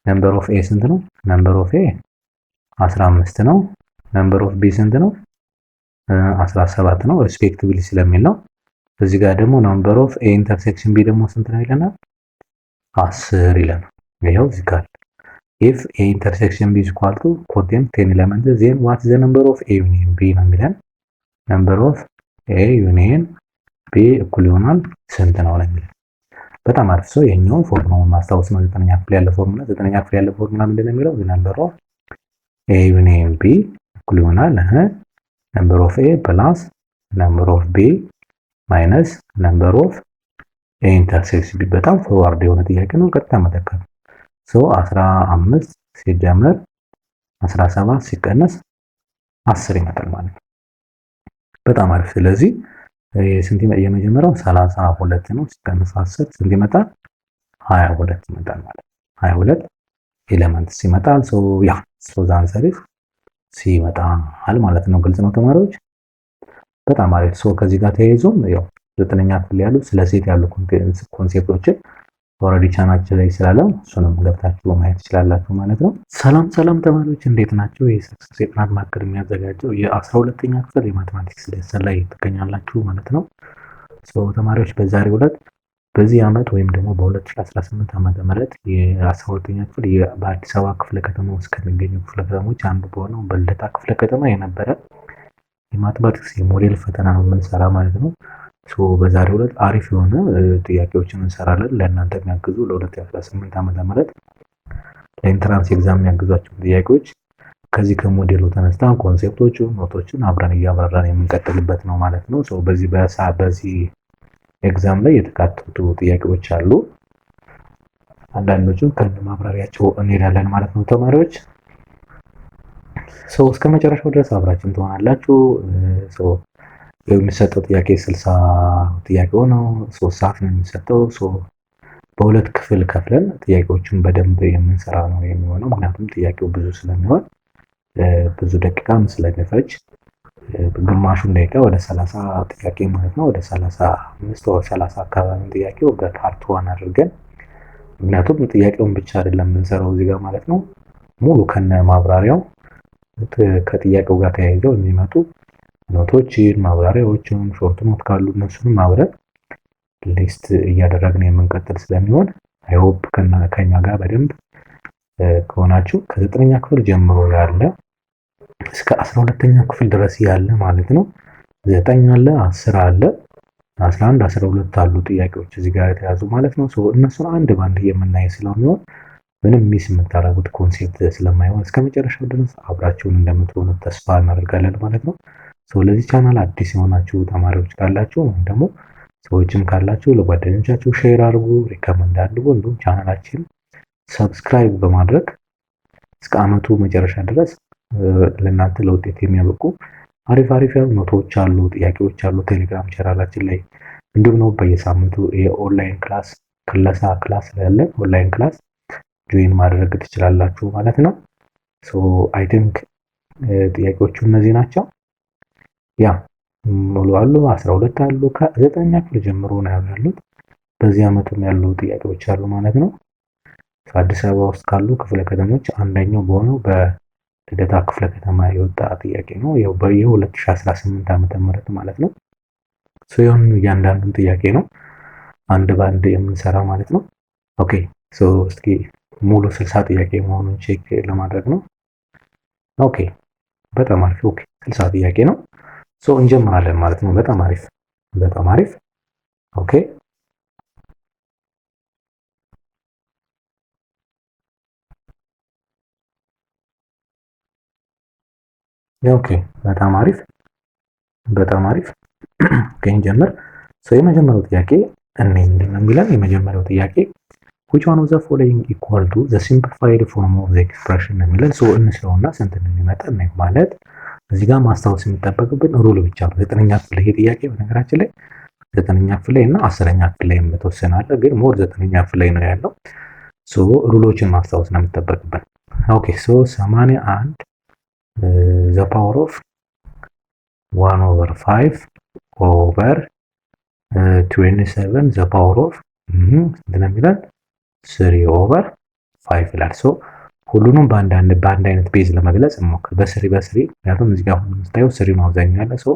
ነምበር ኦፍ ኤ ስንት ነው? ነምበር ኦፍ ኤ 15 ነው። ነምበር ኦፍ ቢ ስንት ነው? 17 ነው ሪስፔክቲቭሊ ስለሚል ነው። እዚህ ጋር ደግሞ ነምበር ኦፍ ኤ ኢንተርሴክሽን ቢ ደግሞ ስንት ነው ይለናል? 10 ይለናል። ይሄው እዚህ ጋር if a intersection b is equal to contain 10 elements then what is the number of a union b ነው የሚለን። number of a union b እኩል ይሆናል ስንት ነው የሚለን። በጣም አሪፍ ሰው የኛውን ፎርሙላውን ማስታወስ ነው። ዘጠነኛ ክፍል ያለ ፎርሙላ ምንድን ነው የሚለው? number of a union b እኩል ይሆናል number of a plus number of b minus number of a intersection b። በጣም ፎርዋርድ የሆነ ጥያቄ ነው። ቀጥታ መተካት 15 ሲደመር 17 ሲቀነስ 10 ይመጣል ማለት ነው። በጣም አሪፍ። ስለዚህ ስንት የመጀመሪያው 32 ነው ሲቀነስ 10 ስንት ይመጣል? 22 ይመጣል ማለት ነው። 22 ኤሌመንትስ ይመጣል። ዛ አንሰር ኢዝ ሲ ይመጣል ማለት ነው። ግልጽ ነው ተማሪዎች? በጣም አሪፍ። ከዚህ ጋር ተያይዞም ያው 9ኛ ክፍል ያሉ ስለ ሴት ያሉ ኮንሴፕቶችን ኦልሬዲ ቻናላችን ላይ ስላለ እሱንም ገብታችሁ ማየት ትችላላችሁ ማለት ነው። ሰላም ተማሪዎች እንዴት ናቸው? የሰክሰስ የጥናት ማዕከል የሚያዘጋጀው የ12ኛ ክፍል የማትማቲክስ ሌሰን ላይ ትገኛላችሁ ማለት ነው። ተማሪዎች በዛሬው ዕለት በዚህ ዓመት ወይም ደግሞ በ2018 ዓመተ ምህረት የ12ኛ ክፍል በአዲስ አበባ ክፍለ ከተማ ውስጥ ከሚገኙ ክፍለ ከተሞች አንዱ በሆነው በልደታ ክፍለ ከተማ የነበረ የማትማቲክስ የሞዴል ፈተና ነው የምንሰራ ማለት ነው። በዛሬው ዕለት አሪፍ የሆነ ጥያቄዎችን እንሰራለን። ለእናንተ የሚያግዙ ለ2018 ዓመተ ምህረት ለኢንትራንስ ኤግዛም የሚያግዟቸው ጥያቄዎች ከዚህ ከሞዴሉ ተነስተን ኮንሴፕቶቹን፣ ኖቶችን አብረን እያብራራን የምንቀጥልበት ነው ማለት ነው። በዚህ ኤግዛም ላይ የተካተቱ ጥያቄዎች አሉ። አንዳንዶቹን ከነ ማብራሪያቸው እንሄዳለን ማለት ነው ተማሪዎች። እስከ መጨረሻው ድረስ አብራችን ትሆናላችሁ። የሚሰጠው ጥያቄ 60 ጥያቄ ነው። 3 ሰዓት ነው የሚሰጠው። በሁለት ክፍል ከፍለን ጥያቄዎችን በደንብ የምንሰራ ነው የሚሆነው። ምክንያቱም ጥያቄው ብዙ ስለሚሆን ብዙ ደቂቃም ስለሚፈጅ ግማሹን ደቂቃ ወደ 30 ጥያቄ ማለት ነው ወደ 35 ወደ 30 አካባቢ ጥያቄው በፓርት 1 አድርገን ምክንያቱም ጥያቄውን ብቻ አይደለም የምንሰራው እዚህ ጋር ማለት ነው ሙሉ ከነ ማብራሪያው ከጥያቄው ጋር ተያይዘው የሚመጡ ኖቶችን፣ ማብራሪያዎችን፣ ሾርት ኖት ካሉ እነሱንም አብረን ሊስት እያደረግን የምንቀጥል ስለሚሆን አይሆፕ ከኛ ጋር በደንብ ከሆናችሁ ከ9ኛ ክፍል ጀምሮ ያለ እስከ 12ኛ ክፍል ድረስ ያለ ማለት ነው 9 አለ፣ 10 አለ፣ 11፣ 12 አሉ ጥያቄዎች እዚህ ጋር የተያዙ ማለት ነው። እነሱን አንድ ባንድ የምናይ ስለሚሆን ምንም ሚስ የምታደርጉት ኮንሴፕት ስለማይሆን እስከመጨረሻው ድረስ አብራችሁን እንደምትሆኑ ተስፋ እናደርጋለን ማለት ነው። ለዚህ ቻናል አዲስ የሆናችሁ ተማሪዎች ካላችሁ ወይም ደግሞ ሰዎችም ካላችሁ ለጓደኞቻችሁ ሼር አድርጉ፣ ሪከመንድ አድርጉ። እንዲሁም ቻናላችን ሰብስክራይብ በማድረግ እስከ ዓመቱ መጨረሻ ድረስ ለእናንተ ለውጤት የሚያበቁ አሪፍ ያሉ ኖቶች አሉ፣ ጥያቄዎች አሉ ቴሌግራም ቻናላችን ላይ። እንዲሁም ነው በየሳምንቱ የኦንላይን ክላስ ክለሳ ክላስ ያለ ኦንላይን ክላስ ጆይን ማድረግ ትችላላችሁ ማለት ነው። አይ ቲንክ ጥያቄዎቹ እነዚህ ናቸው። ሙሉ አሉ 12 አሉ ከ9ኛ ክፍል ጀምሮ ነው ያሉት። በዚህ ዓመትም ያሉ ጥያቄዎች አሉ ማለት ነው። አዲስ አበባ ውስጥ ካሉ ክፍለ ከተሞች አንደኛው በሆነው በልደታ ክፍለ ከተማ የወጣ ጥያቄ ነው። ያው በየ2018 ዓመተ ምህረት ማለት ነው። ይሁን እያንዳንዱን ጥያቄ ነው አንድ ባንድ የምንሰራ ማለት ነው። ኦኬ እስኪ ሙሉ 60 ጥያቄ መሆኑን ቼክ ለማድረግ ነው። ኦኬ በጣም አሪፍ። ኦኬ 60 ጥያቄ ነው። እንጀምራለን ማለት ነው። በጣም አሪፍ። ኦኬ በጣም አሪፍ። እንጀምር። የመጀመሪያው ጥያቄ ምንድን ነው የሚለን? የመጀመሪያው ጥያቄ which one of the following equal to the simplified form of the expression ነው የሚለን። እንስለውና ስንት እንደሚመጣ ነው ማለት እዚህ ጋር ማስታወስ የሚጠበቅብን ሩል ብቻ ነው። 9ኛ ክፍል ይሄ ጥያቄ በነገራችን ላይ 9ኛ ክፍል ላይ እና 10ኛ ክፍል ላይ የተወሰነ አለ፣ ግን ሞር 9ኛ ክፍል ላይ ነው ያለው። ሩሎችን ማስታወስ ነው የሚጠበቅብን። ኦኬ 81 the power of 1/5 over 27 the power of ስንት ነው የሚለን 3/5 5 ይላል። ሶ ሁሉንም በአንድ አይነት ቤዝ ለመግለጽ እንሞክር። በስሪ ምክንያቱም እዚህ ጋር አሁን የምታየው ስሪ ነው አብዛኛው ያለ። ሶ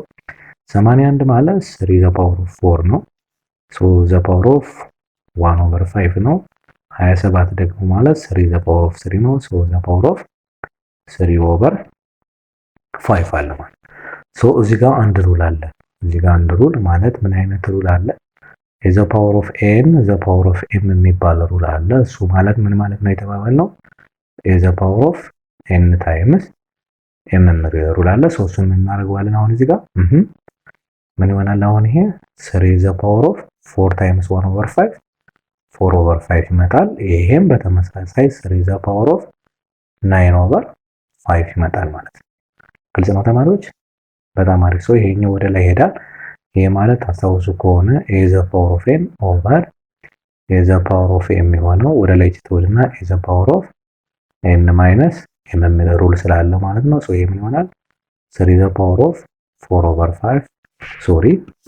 81 ማለት 3 ዘ ፓወር ኦፍ 4 ነው። ሶ ዘ ፓወር ኦፍ 1 ኦቨር 5 ነው። 27 ደግሞ ማለት 3 ዘ ፓወር ኦፍ 3 ነው። ሶ ዘ ፓወር ኦፍ 3 ኦቨር 5 አለ ማለት። ሶ እዚህ ጋር አንድ ሩል አለ። እዚህ ጋር አንድ ሩል ማለት ምን አይነት ሩል አለ? ዘ ፓወር ኦፍ ኤን ዘ ፓወር ኦፍ ኤም የሚባል ሩል አለ። እሱ ማለት ምን ማለት ነው የተባባልነው? ዘ ፓወር ኦፍ ኤን ታይምስ ኤም ሩል አለ። ሶ እሱን ምን እናደርገዋለን አሁን እዚህ ጋር ምን ይሆናል? አሁን ይሄ 3 ዘ ፓወር ኦፍ 4 ታይምስ 1 ኦቨር 5 4 ኦቨር 5 ይመጣል። ይሄም በተመሳሳይ 3 ዘ ፓወር ኦፍ 9 ኦቨር 5 ይመጣል ማለት ነው። ግልጽ ነው ተማሪዎች? በጣም አሪፍ። ሰው ይሄኛው ወደ ላይ ይሄዳል። ይሄ ማለት ታስታውሱ ከሆነ ኤ ዘ ፓወር ኦፍ ኤን ኦቨር ኤ ዘ ፓወር ኦፍ ኤም የሚሆነው ወደ ላይ ትወድና ኤ ዘ ፓወር ኦፍ ኤን ማይነስ ኤም የሚል ሩል ስላለው ማለት ነው። ሶ ይሄ ምን ይሆናል? 3 ዘ ፓወር ኦፍ 4 ኦቨር 5 ሶሪ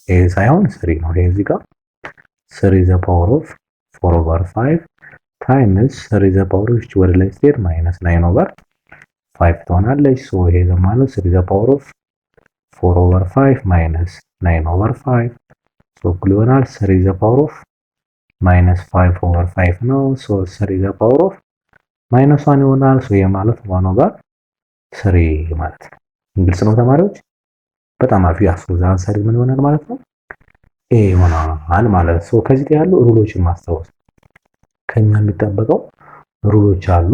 ኤ ሳይሆን 3 ነው። ይሄ እዚህ ጋር 3 ዘ ፓወር ኦፍ 4 ኦቨር 5 ታይምስ 3 ዘ ፓወር ኦፍ ወደ ላይ ስትሄድ ማይነስ 9 ኦቨር 5 ትሆናለች። ሶ ይሄ ማለት 3 ዘ ፓወር ኦፍ 4 ኦቨር 5 ማይነስ 9 ኦቨር 5 ሶ እኩል ይሆናል 3 ዘ ፓወር ኦፍ ማይነስ 5 ኦቨር 5 ነው። ሶ 3 ዘ ፓወር ኦፍ ማይነስ 1 ይሆናል። ሶ ይሄ ማለት 1 ኦቨር 3 ማለት ነው። ግልጽ ነው ተማሪዎች? በጣም አሪፍ። ያሱ አንሰር ምን ይሆናል ማለት ነው? ኤ ይሆናል ማለት ነው። ሶ ከዚህ ያሉ ሩሎችን ማስታወስ ከኛ የሚጠበቀው ሩሎች አሉ።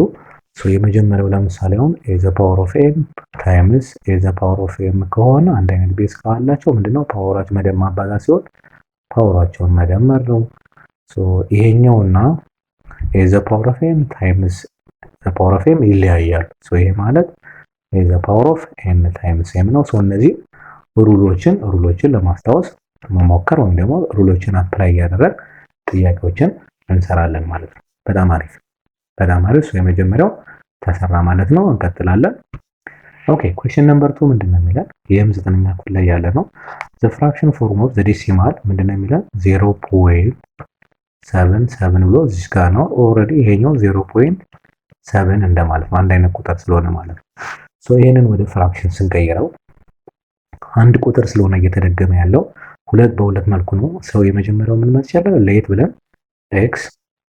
ሶ የመጀመሪያው ለምሳሌ አሁን ኤ ዘ ፓወር ኦፍ ኤም ታይምስ ኤ ዘ ፓወር ኦፍ ኤም ከሆነ አንድ አይነት ቤዝ ካላቸው ምንድነው ፓወራቸው መደመር ማባዛት ሲሆን ፓወራቸውን መደመር ነው። ሶ ይሄኛውና ኤ ዘ ፓወር ኦፍ ኤም ታይምስ ዘ ፓወር ኦፍ ኤም ይለያያሉ። ሶ ይሄ ማለት ኤ ዘ ፓወር ኦፍ ኤን ታይምስ ኤም ነው። ሶ እነዚህ ሩሎችን ለማስታወስ መሞከር ወይም ደግሞ ሩሎችን አፕላይ እያደረግ ጥያቄዎችን እንሰራለን ማለት ነው። በጣም አሪፍ። ሶ የመጀመሪያው ተሰራ ማለት ነው። እንቀጥላለን። ኦኬ ኩዌስችን ነምበር 2 ምንድነው የሚለን? ይሄም 9ኛ ክፍል ላይ ያለ ነው። ዘ ፍራክሽን ፎርም ኦፍ ዘ ዴሲማል ምንድነው የሚለን? 0.77 ብሎ እዚህ ጋር ነው። ኦልሬዲ ይሄኛው 0.7 እንደማለት ነው። አንድ አይነት ቁጥር ስለሆነ ማለት ነው። ሶ ይሄንን ወደ ፍራክሽን ስንቀይረው አንድ ቁጥር ስለሆነ እየተደገመ ያለው ሁለት በሁለት መልኩ ነው። ሰው የመጀመሪያው ምን ማለት ይችላል? ለየት ብለን ኤክስ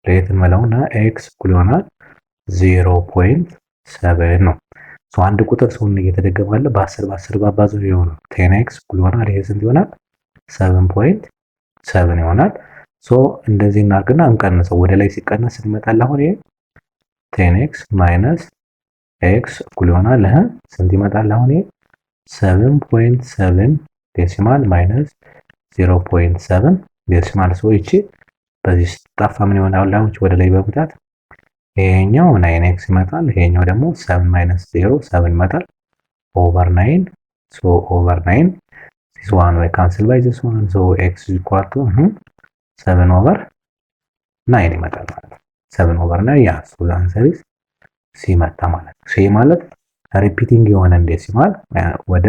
ለየት እንመለውና ኤክስ እኩል ይሆናል 0.7 ነው። ሶ አንድ ቁጥር ስለሆነ እየተደገመ ያለ በ10 ባባዘው ይሆናል 10x እኩል ይሆናል ይሄ ስንት ይሆናል? 7.7 ይሆናል። ሶ እንደዚህ እናርግና እንቀንሰው። ወደ ላይ ሲቀነስ ይመጣል። አሁን ይሄ 10x ማይነስ x እኩል ይሆናል ስንት ይመጣል? አሁን ይሄ 7.7 ዴሲማል ማይነስ 0.7 ዴሲማል። ሶ ይቺ በዚህ ስጣፋ ምን ይሆናል? አሁን ወደ ላይ በመምጣት ይሄኛው 9x ይመጣል። ይሄኛው ደግሞ 7 ማይነስ 0 7 ይመጣል ኦቨር 9 ሶ ኦቨር 9 this one we cancel by this one so x is equal to 7 ኦቨር 9 ይመጣል ማለት ነው። 7 ኦቨር 9 ያ so the answer is c መጣ ማለት ነው። c ማለት ሪፒቲንግ የሆነ ዴሲማል ወደ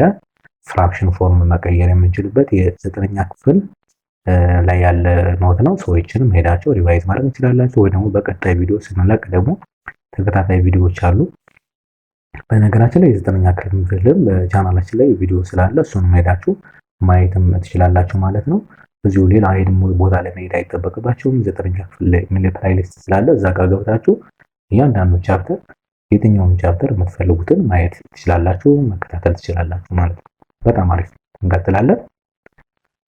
ፍራክሽን ፎርም መቀየር የምንችልበት የ9ኛ ክፍል ላይ ያለ ኖት ነው። ሰዎችንም ሄዳቸው ሪቫይዝ ማድረግ እንችላላችሁ ወይ ደግሞ በቀጣይ ቪዲዮ ስንለቅ ደግሞ ተከታታይ ቪዲዮዎች አሉ። በነገራችን ላይ የ9ኛ ክፍል በቻናላችን ላይ ቪዲዮ ስላለ እሱንም ሄዳችሁ ማየትም ትችላላችሁ ማለት ነው። እዚሁ ሌላ አይደም ቦታ ላይ መሄድ አይጠበቅባችሁም። 9ኛ ክፍል ላይ ፕሌሊስት ስላለ እዛ ጋር ገብታችሁ እያንዳንዱ ቻፕተር የትኛውም ቻፕተር የምትፈልጉትን ማየት ትችላላችሁ፣ መከታተል ትችላላችሁ ማለት ነው። በጣም አሪፍ። እንቀጥላለን።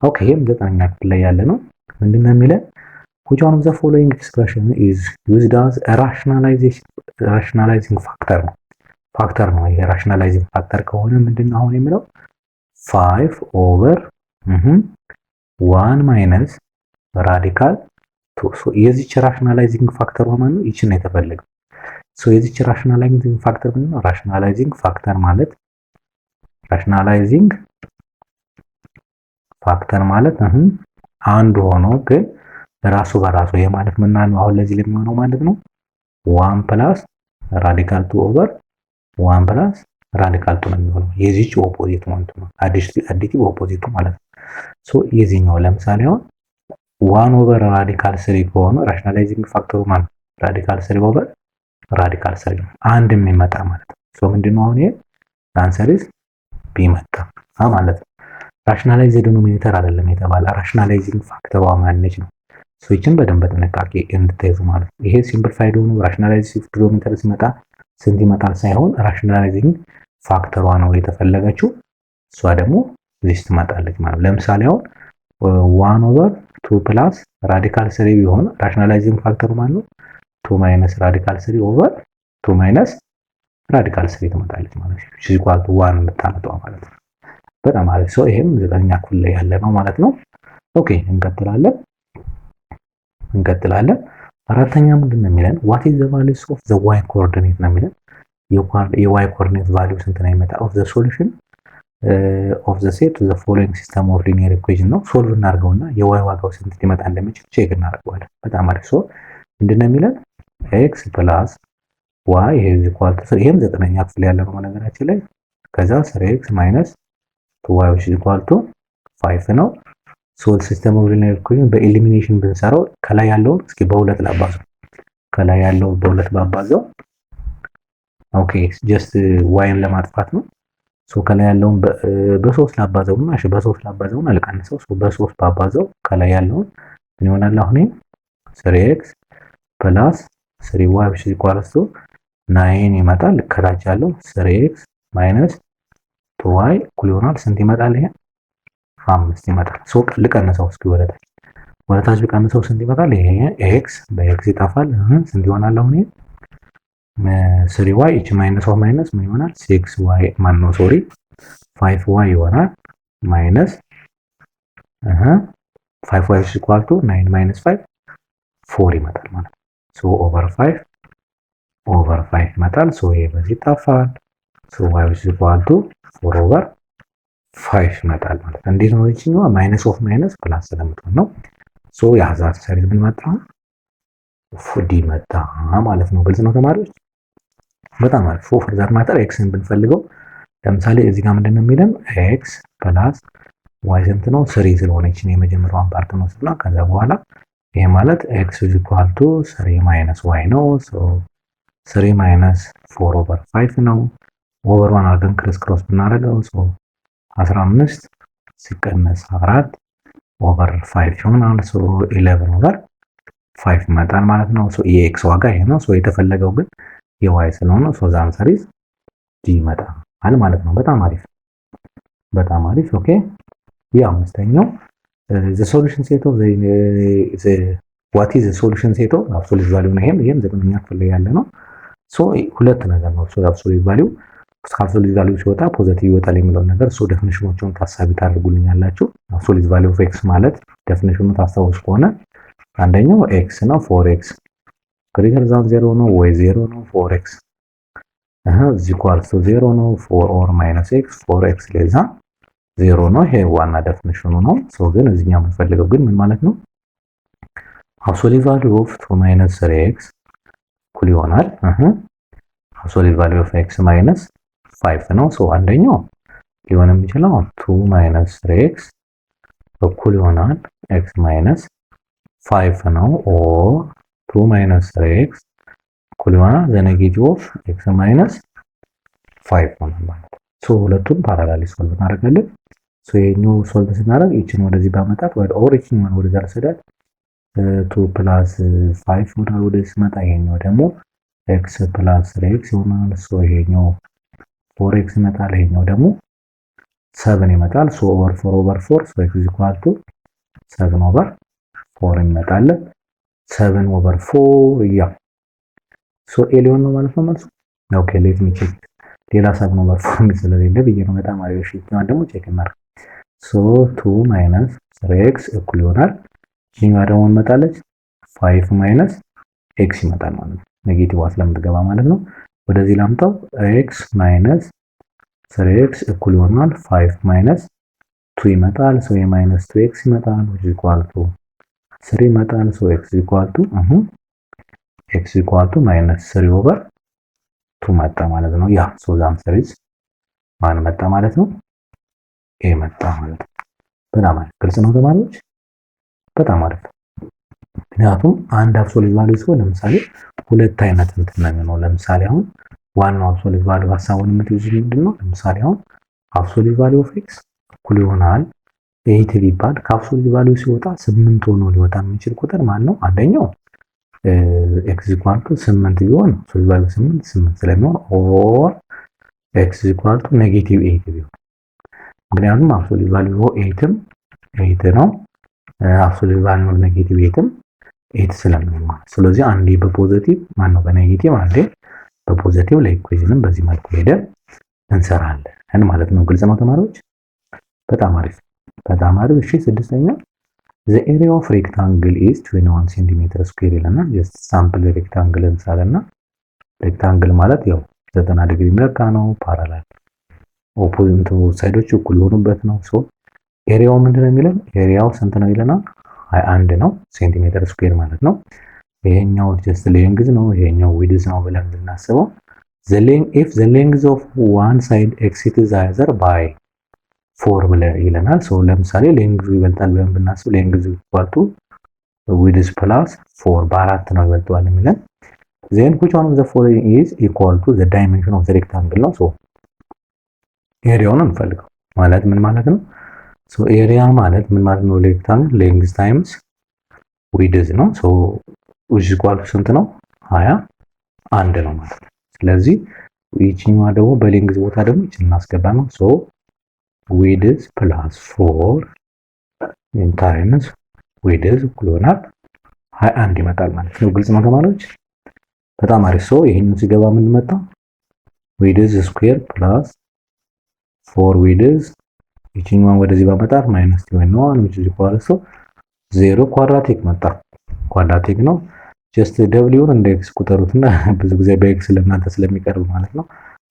ኦኬ ይሄም 9ኛ ክፍል ላይ ያለ ነው። ምንድነው የሚለው? which one of the following expression is used as a rationalizing factor ነው። ይሄ rationalizing factor ከሆነ ምንድነው አሁን የሚለው 5 over 1 minus radical 2 ሶ የዚች rationalizing factor ማለት ነው ይቺ ነው የተፈለገው። ሶ የዚች rationalizing factor ምንድነው? rationalizing factor ማለት አንዱ ሆኖ ግን ራሱ በራሱ ይሄ ማለት ምን ነው? አሁን ለዚህ ለሚሆነው ማለት ነው 1 ፕላስ ራዲካል 2 ኦቨር 1 ፕላስ ራዲካል 2 ነው የሚሆነው። የዚህች ኦፖዚት ማለት ነው አዲቲቭ ኦፖዚቱ ማለት ነው። ሶ የዚህኛው ለምሳሌ አሁን 1 ኦቨር ራዲካል 3 ከሆነ ራሽናላይዚንግ ፋክተሩ ማለት ራዲካል 3 ኦቨር ራዲካል ስሪ ነው አንድ የሚመጣ ማለት ነው። ሶ ምንድነው አሁን ይሄ አንሰር ኢዝ ቢ መጣ ማለት ነው። ራሽናላይዝ ዲኖሚኔተር አይደለም የተባለ ራሽናላይዚንግ ፋክተሯ ማነች ነው። ሶ ይችን በደንብ በጥንቃቄ እንድትይዙ ማለት ነው። ይሄ ሲምፕሊፋይድ ሆኖ ራሽናላይዝ ዲኖሚኔተር ሲመጣ ስንት ይመጣል ሳይሆን ራሽናላይዚንግ ፋክተሯ ነው የተፈለገችው። እሷ ደግሞ ዚስ ትመጣለች ማለት ነው። ለምሳሌ አሁን 1 ኦቨር 2 ፕላስ ራዲካል ስሪ ቢሆን ራሽናላይዚንግ ፋክተሩ ማለት ነው 2 ማይነስ ራዲካል ስሪ ኦቨር 2 ማይነስ ራዲካል ስሪ ትመጣለች ማለት ነው። እዚህ ኳልቱ 1 የምታመጣው ማለት ነው። በጣም አሪፍ ሰው ይሄም ዘጠነኛ ክፍል ላይ ያለ ነው ማለት ነው። ኦኬ እንቀጥላለን። አራተኛ ምንድን ነው የሚለን what is the values of the y coordinate ነው የሚለን የy coordinate value ስንት ነው የሚመጣ of the solution of the set to the following system of linear equation ነው። ሶልቭ እናድርገውና የy ዋጋው ስንት ሊመጣ እንደሚችል ቼክ እናደርገዋለን። በጣም አሪፍ ሰው ምንድን ነው የሚለን x plus y ይሄ ኢኳል ቱ ይሄም ዘጠነኛ ክፍል ያለ ነው ነገራችን ላይ ከዛ 3x minus 2y which is equal to 5 ነው። ሶል ሲስተም ኦፍ ሊኒየር ኢኩዌሽን በኤሊሚኔሽን ብንሰራው ከላይ ያለውን እስኪ በሁለት ላባዛው ከላይ ያለው በሁለት ባባዛው ኦኬ ጀስት ዋይን ለማጥፋት ነው። ሶ ከላይ ያለውን በሶስት ላባዛውና እሺ በሶስት ላባዛውና ልቀንሰው ሶ በሶስት ባባዛው ከላይ ያለውን ምን ይሆናል አሁን 3x plus 3y which is equal to 9 ይመጣል። ከታች ያለው 3x minus 2y እኩል ይሆናል ስንት ይመጣል? ይሄ 5 ይመጣል። ሶ ልቀንሰው እስኪ ወደታች ብቀንሰው ስንት ይመጣል? ይሄ x በx ይጠፋል። ስንት ይሆናል አሁን? 3y እቺ ማይነስ ኦፍ ማይነስ ምን ይሆናል? 6y ማን ነው ሶሪ 5y ይሆናል ማይነስ 5y is equal to 9 minus 5 4 ይመጣል ማለት ነው። ሶ ኦቨር 5 ይመጣል። ሶ ይሄ በዚህ ይጠፋል። ሶ y is equal to 4 over 5 ይመጣል ማለት ነው። እንዴት ነው እቺኛዋ ማይነስ ኦፍ ማይነስ ፕላስ ስለምትሆን ነው። ሶ የሀዛርድ ሰሪዝ ምን መጣ? ዲ መጣ ማለት ነው። ግልጽ ነው ተማሪዎች? በጣም አሪፍ። ፎር ዛት ማተር ኤክስን ብንፈልገው ለምሳሌ እዚህ ጋር ምንድነው የሚለን ኤክስ ፕላስ ዋይ ስንት ነው? 3 ስለሆነች ነው የመጀመሪያዋን ፓርት ነው ስላ ከዛ በኋላ ይሄ ማለት ኤክስ ኢዝ ኢኳል ቱ 3 ማይነስ ዋይ ነው። ሶ 3 ማይነስ 4 ኦቨር 5 ነው። ኦቨር 1 አድርገን ክሮስ ብናደርገው ሶ 15 ሲቀነስ 4 ኦቨር 5 ይሆናል። ሶ 11 ኦቨር 5 ይመጣል ማለት ነው። ሶ የኤክስ ዋጋ ይሄ ነው። ሶ የተፈለገው ግን የዋይ ስለሆነ ሶ ዘ አንሰር ኢዝ ዲ ይመጣል ማለት ነው። በጣም አሪፍ ኦኬ። የአምስተኛው the solution set of the what is the solution set of absolute value ነው። ይሄም ዘጠነኛ ክፍል ላይ ያለ ነው። ሶ ሁለት ነገር ነው። ሶ absolute value absolute value ሲወጣ ፖዚቲቭ ይወጣል የሚለውን ነገር ሶ ዴፊኒሽኖቹን ታሳቢ ታደርጉልኛላችሁ። absolute value of x ማለት ዴፊኒሽኑ ታስታውሱ ከሆነ አንደኛው x ነው 4x greater than 0 ነው ወይ 0 ነው 4x is equal to 0 ነው 4 or minus x 4x ለዛ 0 ነው። ይሄ ዋና ዴፊኒሽኑ ነው። ሶ ግን እዚህኛው የምንፈልገው ግን ምን ማለት ነው? absolute value of 2 minus 3x እኩል ይሆናል absolute value of x minus 5 ነው። ሶ አንደኛው ሊሆን የሚችለው 2 minus 3x እኩል ይሆናል x minus 5 ነው። ኦር 2 minus 3x እኩል ይሆናል the negative of x minus 5 ነው ማለት ነው። ሶ ሁለቱም ፓራላሊ ሶልቭ እናደርጋለን። ሶ የኛው ሶልቭ ስናደርግ እቺን ወደዚህ ባመጣት ወደ ኦሪጂን ማን ወደዛ ለሰዳት 2 plus 5 ወደ ሲመጣ ይሄኛው ደግሞ x plus 3x ይሆናል። ሶ ይሄኛው 4x ይመጣል። ይሄኛው ደግሞ 7 ይመጣል። ሶ ኦቨር 4 ኦቨር 4 ሶ x is equal to 7 ኦቨር 4 ይመጣል። 7 ኦቨር 4 ያ ሶ ኤሊዮን ነው ማለት ነው መልሱ። ኦኬ ሌት ሚ ቼክ ሌላ 7 ኦቨር 4 ስለሌለ ብዬ ነው። በጣም አሪፍ እሺ። ደግሞ ቼክ እናድርግ። ሶ 2 minus 3x እኩል ይሆናል ይሄኛው ደግሞ እንመጣለች 5 minus x ይመጣል ማለት ነው። ኔጌቲቭ ስለምትገባ ማለት ነው። ወደዚህ ላምጣው x minus 3x እኩል ይሆናል 5 minus 2 ይመጣል። ሶ የማይነስ 2x ይመጣል which is equal to 3 ይመጣል። ሶ x is equal to minus 3 over 2 መጣ ማለት ነው። ያ ሶ ዘ አንሰር ኢዝ ማን መጣ ማለት ነው? ኤ መጣ ማለት ነው። በጣም አሪፍ ግልጽ ነው ተማሪዎች? በጣም አሪፍ ምክንያቱም አንድ አብሶሉት ቫልዩ ሲሆን ለምሳሌ ሁለት አይነት እንትን ነው የሚሆነው። ለምሳሌ አሁን ዋናው አብሶሉት ቫልዩ ሐሳቡን የምትይዙ ምንድነው? ለምሳሌ አሁን አብሶሉት ቫልዩ ኦፍ ኤክስ እኩል ይሆናል 8 ቢባል ከአብሶሉት ቫልዩ ሲወጣ 8 ሆኖ ሊወጣ የሚችል ቁጥር ማን ነው? አንደኛው ኤክስ ኢኳል ቱ 8 ቢሆን አብሶሉት ቫልዩ 8 ስለሚሆን ኦር ኤክስ ኢኳል ቱ ኔጌቲቭ 8 ቢሆን ምክንያቱም አብሶሉት ቫልዩ 8 ነው አብሶሉት ቫልዩ ኔጌቲቭ 8 ስለሚሆን ማለት ስለዚህ አንዴ በፖዚቲቭ ማን ነው በኔጌቲቭ አንዴ በፖዚቲቭ ለኢኩዌሽንም በዚህ መልኩ ሄደን እንሰራለን ማለት ነው። ግልጽ ነው ተማሪዎች? በጣም አሪፍ በጣም አሪፍ። እሺ ስድስተኛ the area of rectangle is 21 cm square ይለና just sample rectangle እንሳለና ሬክታንግል ማለት ያው 90 ዲግሪ መለካ ነው ፓራላል ኦፖዚት ሳይዶች እኩል የሆኑበት ነው። ሶ ኤሪያው ምንድነው የሚለው ኤሪያው ስንት ነው ይለናል 21 ነው ሴንቲሜትር ስኩዌር ማለት ነው። ይሄኛው just ሌንግዝ ነው ይሄኛው ዊድዝ ነው ብለን ብናስበው if the length of one side exceeds either by 4 ብለ ይለናል። ሶ ለምሳሌ ሌንግዙ ይበልጣል ብለን ብናስብ ሌንግዙ ኢኳል ቱ ዊድዝ ፕላስ 4 በአራት ነው ይበልጣል የሚለን then which one of the following is equal to the dimension of the rectangle ነው። ሶ ኤሪያውን እንፈልገው ማለት ምን ማለት ነው? ሶ ኤሪያ ማለት ምን ማለት ነው? ሬክታንግል ሌንግዝ ታይምስ ዊድዝ ነው። ሶ which equal to ስንት ነው? 21 ነው ማለት ነው። ስለዚህ ይቺኛዋ ደግሞ በሌንግዝ ቦታ ደግሞ ይችን እናስገባ ነው። ሶ ዊድዝ ፕላስ 4 ታይምስ ዊድዝ እኩል ይሆናል 21 ይመጣል ማለት ነው። ግልጽ ነው ተማሪዎች? በጣም አሪፍ። ሶ ይሄኛው ሲገባ ምን መጣ? ዊድዝ ስኩዌር ፕላስ 4 ዊድዝ ይቺኛዋን ወደዚህ ባመጣት ማይነስ ነው which is equal to 0 ኳድራቲክ መጣ። ኳድራቲክ ነው። ጀስት ደብሊውን እንደ ኤክስ ቁጠሩትና ብዙ ጊዜ በኤክስ ለእናንተ ስለሚቀርብ ማለት ነው።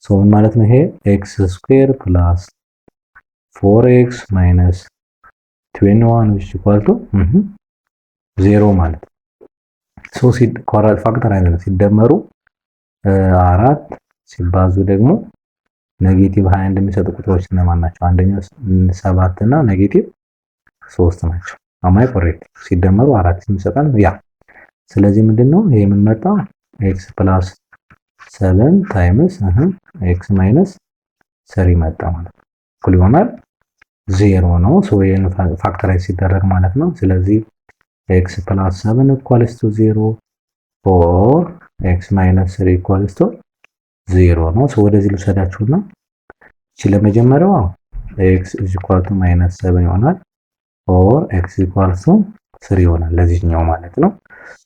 ሶ ምን ማለት ነው? ይሄ ኤክስ ስኩዌር ፕላስ 4x minus 21 which is equal to 0 ማለት ነው። ሶ ኳድራት ፋክተር አይደለም ሲደመሩ 4 ሲባዙ ደግሞ ኔጌቲቭ 21 የሚሰጡ ቁጥሮች እነማን ናቸው? አንደኛው 7 እና ኔጌቲቭ 3 ናቸው። አማይ ኮሬክት ሲደመሩ 4 ይሰጣል ያ። ስለዚህ ምንድነው ይሄ ምን መጣ? x + 7 ታይምስ x - 3 መጣ ማለት ነው። እኩል ይሆናል 0 ነው። ሶ ይሄን ፋክተራይዝ ሲደረግ ማለት ነው። ስለዚህ x + 7 = 0 or x - 3 = 0 ነው። ሶ ወደዚህ ልውሰዳችሁና እቺ ለመጀመሪያው x = -7 ይሆናል or x = 3 ይሆናል ለዚህኛው ማለት ነው።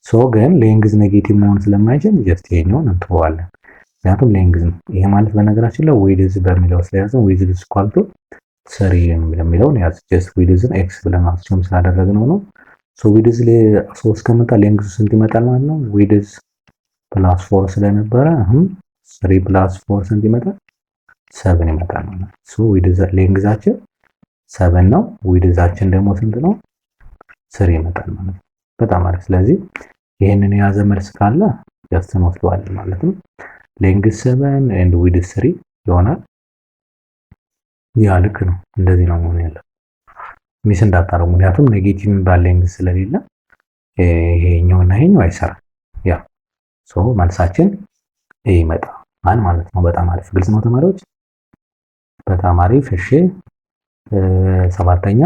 ሶ ግን ሌንግዝ ኔጌቲቭ መሆን ስለማይችል ጀስት ይሄኛውን እንተዋለን። ምክንያቱም ሌንግዝ ነው። ይሄ ማለት በነገራችን ላይ ዊድዝ በሚለው ስለያዘው ዊድዝ = 3 የሚለውን ያዝ። ጀስት ዊድዝን x ብለን አስዩም ስላደረግነው ነው። ሶ ዊድዝ ላይ 3 ከመጣ ሌንግዝ ስንት ይመጣል ማለት ነው? ዊድዝ ፕላስ 4 ስለነበረ 3 + 4 ስንት ይመጣል? 7 ይመጣል ማለት ነው። ሶ ዊድዝ ሌንግዛችን 7 ነው። ዊድዛችን ደግሞ ስንት ነው? 3 ይመጣል ማለት ነው። በጣም አሪፍ። ስለዚህ ይሄንን የያዘ መልስ ካለ ጀስት እንወስደዋለን ማለት ነው። ሌንግዝ 7 and ዊድዝ 3 ይሆናል። ያ ልክ ነው። እንደዚህ ነው መሆን ያለው። ሚስ እንዳታረጉ። ምክንያቱም ኔጌቲቭ የሚባል ሌንግዝ ስለሌለ ይሄኛውና ይሄኛው አይሰራም። ያ ሶ መልሳችን ይመጣል ማለት ነው። በጣም አሪፍ። ግልጽ ነው ተማሪዎች? በጣም አሪፍ። እሺ ሰባተኛ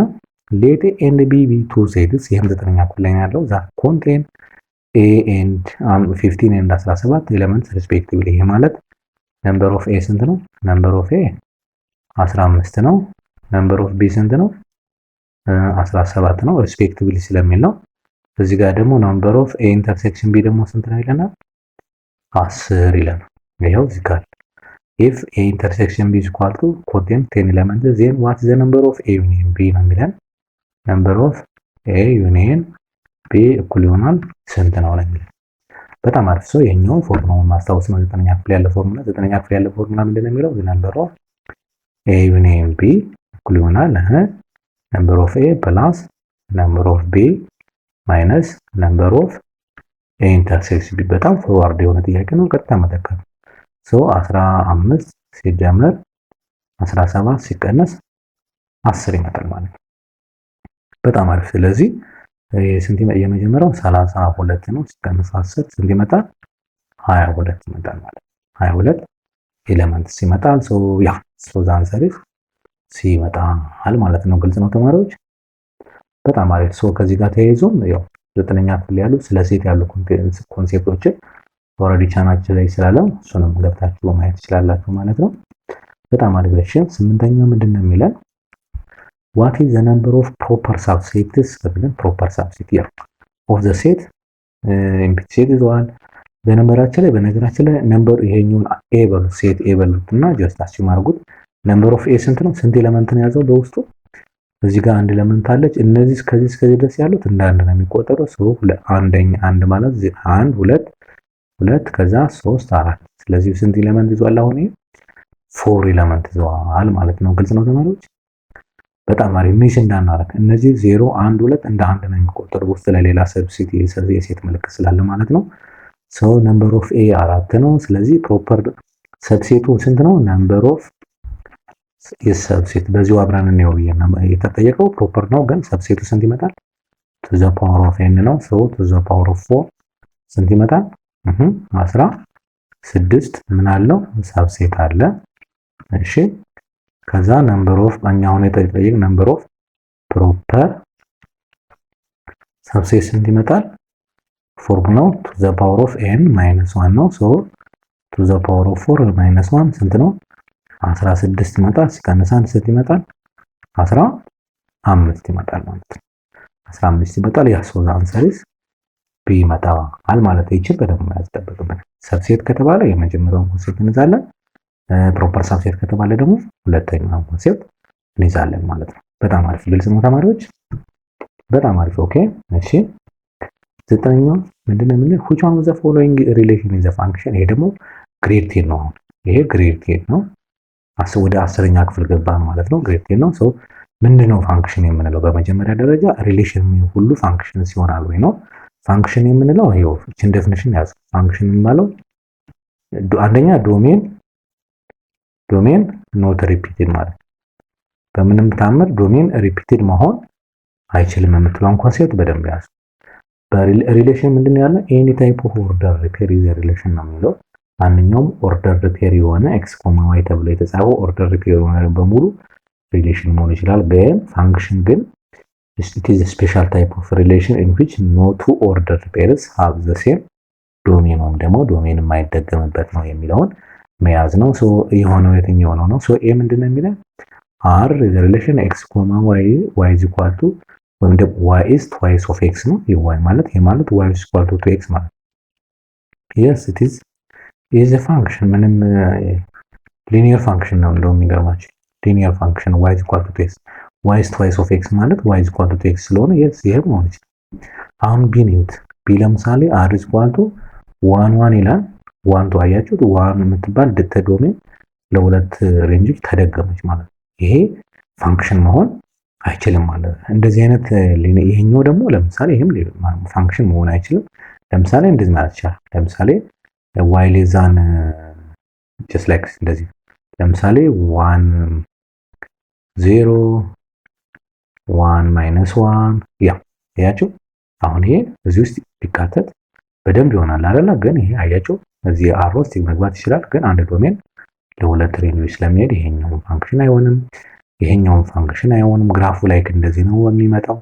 let a and b be two sets ይሄም 9ኛ ክፍል ላይ ያለው that contain a and 15 and 17 elements respectively። ይሄ ማለት number of a ስንት ነው? number of a 15 ነው። number of b ስንት ነው? 17 ነው respectively ስለሚል ነው። እዚህ ጋር ደግሞ number of a intersection b ደግሞ ስንት ነው ይለናል? 10 ይለናል። ይሄው እዚህ ጋር if a intersection b is equal to contain 10 elements then what is the number of a union b ነው የሚለን። number of a union b እኩል ይሆናል ስንት ነው የሚለን። በጣም አሪፍ። ሰው ይሄኛው ፎርሙላውን ማስታወስ ነው። 9ኛ ክፍል ያለ ፎርሙላ 9ኛ ክፍል ያለ ፎርሙላ ምንድነው የሚለው? number of a union b እኩል ይሆናል number of a plus number of b minus number of a intersection b። በጣም ፎርዋርድ የሆነ ጥያቄ ነው። ቀጥታ መተካት ሶ 15 ሲደመር 17 ሲቀነስ 10 ይመጣል ማለት ነው። በጣም አሪፍ። ስለዚህ ስንት የመጀመሪያው 32 ነው ሲቀነስ 10 ስንት ይመጣል? 22 ይመጣል ማለት ነው። 22 ኤሌመንትስ ይመጣል። ሶ ዘ አንሰር ኢዝ ሲ ይመጣል ማለት ነው። ግልጽ ነው ተማሪዎች? በጣም አሪፍ። ከዚህ ጋር ተያይዞም ያው 9ኛ ክፍል ያሉ ስለ ሴት ያሉ ኮንሴፕቶችን ኦልሬዲ ቻናችን ላይ ስላለ እሱንም ገብታችሁ ማየት ትችላላችሁ ማለት ነው። በጣም አሪፍ። እሺ 8ኛው ምንድነው የሚለን? what is the number of proper subsets proper subset here of the set ኢምፕቲ ሴት ይዘዋል። በነገራችን ላይ ነምበር ይሄኛውን ኤ በሉት ሴት ኤ በሉትና ጀስት አስዩም አድርጉት። ነምበር ኦፍ ኤ ስንት ነው? ስንት ኤሌመንት ነው ያዘው በውስጡ? እዚህ ጋር አንድ ኤሌመንት አለች። እነዚህ እስከዚህ ድረስ ያሉት እንደ አንድ ነው የሚቆጠረው። አንድ ማለት 1 2 ከዛ 3 4 ስለዚህ ስንት ኤሌመንት ይዟል? አሁን ይሄ 4 ኤሌመንት ይዟል ማለት ነው። ግልጽ ነው ተማሪዎች? በጣም አሪፍ። ሚስ እንዳናረግ እነዚህ 0 1 2 እንደ አንድ ነው የሚቆጠሩ ውስጥ ላይ ሌላ ሰብሴት የሴት ምልክት ስላለ ማለት ነው። ነምበር ኦፍ ኤ 4 ነው። ስለዚህ ፕሮፐር ሰብሴቱ ስንት ነው? ነምበር ኦፍ የሰብሴት በዚሁ አብረን ነው የተጠየቀው ፕሮፐር ነው፣ ግን ሰብሴቱ ስንት ይመጣል? ቱ ዘ ፓወር ኦፍ ኤን ነው። ቱ ዘ ፓወር ኦፍ 4 ስንት ይመጣል? 16 ምን አለው? ሰብሴት አለ። እሺ ከዛ ነምበር ኦፍ አሁን የተጠየቀው ነምበር ኦፍ ፕሮፐር ሰብሴት ስንት ይመጣል? ፎርሙላው ቱ ዘ ፓወር ኦፍ ኤን -1 ነው። ቱ ዘ ፓወር ኦፍ 4 -1 ስንት ነው? 16 ይመጣል። ሲቀነስ 1 ስንት ይመጣል? 15 ይመጣል ማለት ነው። 15 ይመጣል። ያ ሶ ዘ አንሰር ኢዝ ቢ ይመጣል ማለት ይችላል። በደንብ ያስጠብቅብን። ሰብሴት ከተባለ የመጀመሪያውን ኮንሴፕት እንይዛለን። ፕሮፐር ሰብሴት ከተባለ ደግሞ ሁለተኛውን ኮንሴፕት እንይዛለን ማለት ነው። በጣም አሪፍ። ግልጽ ነው ተማሪዎች? በጣም አሪፍ። ኦኬ እሺ 9ኛው ምንድነው የሚለው? which one of the following relation is a function? ይሄ ደግሞ ግሬድ 10 ነው። ይሄ ግሬድ 10 ነው። ወደ 10ኛ ክፍል ገባን ማለት ነው። ግሬድ 10 ነው። ምንድነው ፋንክሽን የምንለው? በመጀመሪያ ደረጃ ሪሌሽን ሁሉ ፋንክሽን ይሆናል ወይ ነው። ፋንክሽን የምንለው ይሄው እቺን ዴፊኒሽን ያዙ። ፋንክሽን የሚባለው አንደኛ ዶሜን ኖት ሪፒትድ ማለት በምንም ታምር ዶሜን ሪፒትድ መሆን አይችልም የምትለውን ኮንሴፕት በደንብ ያዙ። በሪሌሽን ምንድነው ያለው? ኤኒ ታይፕ ኦፍ ኦርደር ፔር ኢዝ ሪሌሽን ነው የሚለው። ማንኛውም ኦርደር ፔር የሆነ ኤክስ ኮማ ዋይ ተብሎ የተጻፈው ኦርደር ፔር የሆነ በሙሉ ሪሌሽን መሆን ይችላል። ግን ፋንክሽን ግን it is a special type of relation in which no two ordered pairs have the same domain ወይም ደግሞ ዶሜን የማይደገምበት ነው የሚለውን መያዝ ነው። የሆነው የትኛው ነው? ኤ ምንድነው የሚለው? r is a relation x, y is equal to ወይም ደግሞ y is twice of x ነው። y ማለት y is equal to x ማለት yes it is a function ምንም linear function ነው እንደው የሚገርማችሁ linear function y is equal to x y is twice of x ማለት y is equal to x ስለሆነ yes ይሄ ነው። አሁን ቢኒውት ቢ ለምሳሌ r is equal to 1 1 ይላል። 1 ቱ አያችሁት 1 የምትባል ዶሜን ለሁለት ሬንጆች ተደገመች ማለት ነው። ይሄ ፋንክሽን መሆን አይችልም ማለት ነው። እንደዚህ አይነት ይሄኛው ደግሞ ለምሳሌ ይሄም ፋንክሽን መሆን አይችልም። ለምሳሌ እንደዚህ ማለት ይችላል። ለምሳሌ y less than just like እንደዚህ ለምሳሌ 1 0 1 -1 ያያችሁ አሁን ይሄ እዚህ ውስጥ ቢካተት በደንብ ይሆናል አይደል? ግን ይሄ አያችሁ እዚህ አር ውስጥ መግባት ይችላል። ግን አንድ ዶሜን ለሁለት ሬንጆች ስለሚሄድ ይሄኛው ፋንክሽን አይሆንም፣ ይሄኛው ፋንክሽን አይሆንም። ግራፉ ላይክ እንደዚህ ነው የሚመጣው።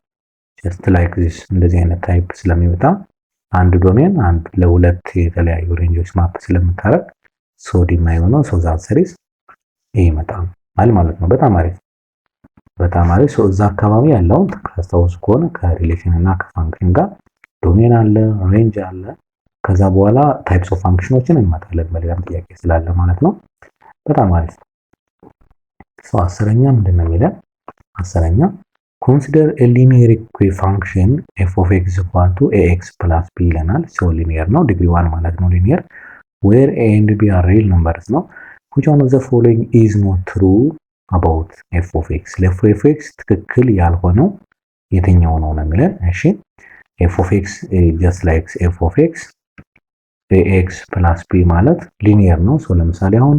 just like this እንደዚህ አይነት ታይፕ ስለሚመጣ አንድ ዶሜን አንድ ለሁለት የተለያዩ ሬንጆች ማፕ ስለምታረግ ሶዲም አይሆነው ዛ አንሰሪስ ይመጣል ማለት ነው። በጣም አሪፍ በጣም አሪፍ። እዛ አካባቢ ያለው ካስታውሱ ከሆነ ከሪሌሽን እና ከፋንክሽን ጋር ዶሜን አለ፣ ሬንጅ አለ። ከዛ በኋላ ታይፕስ ኦፍ ፋንክሽኖችን እንመጣለን በሌላም ጥያቄ ስላለ ማለት ነው። በጣም አሪፍ። አስረኛ ምንድነው የሚለው? አስረኛ consider a linear function f of x equal to ax plus b ይለናል። ሊኒየር ነው ዲግሪ 1 ማለት ነው ሊኒየር where a and b are real numbers ነው። which one of the following is not true about f of x? ለf of x ትክክል ያልሆነው የትኛው ነው ነው የሚለን? እሺ f of x just like f of x ax plus b ማለት ሊኒየር ነው። ለምሳሌ አሁን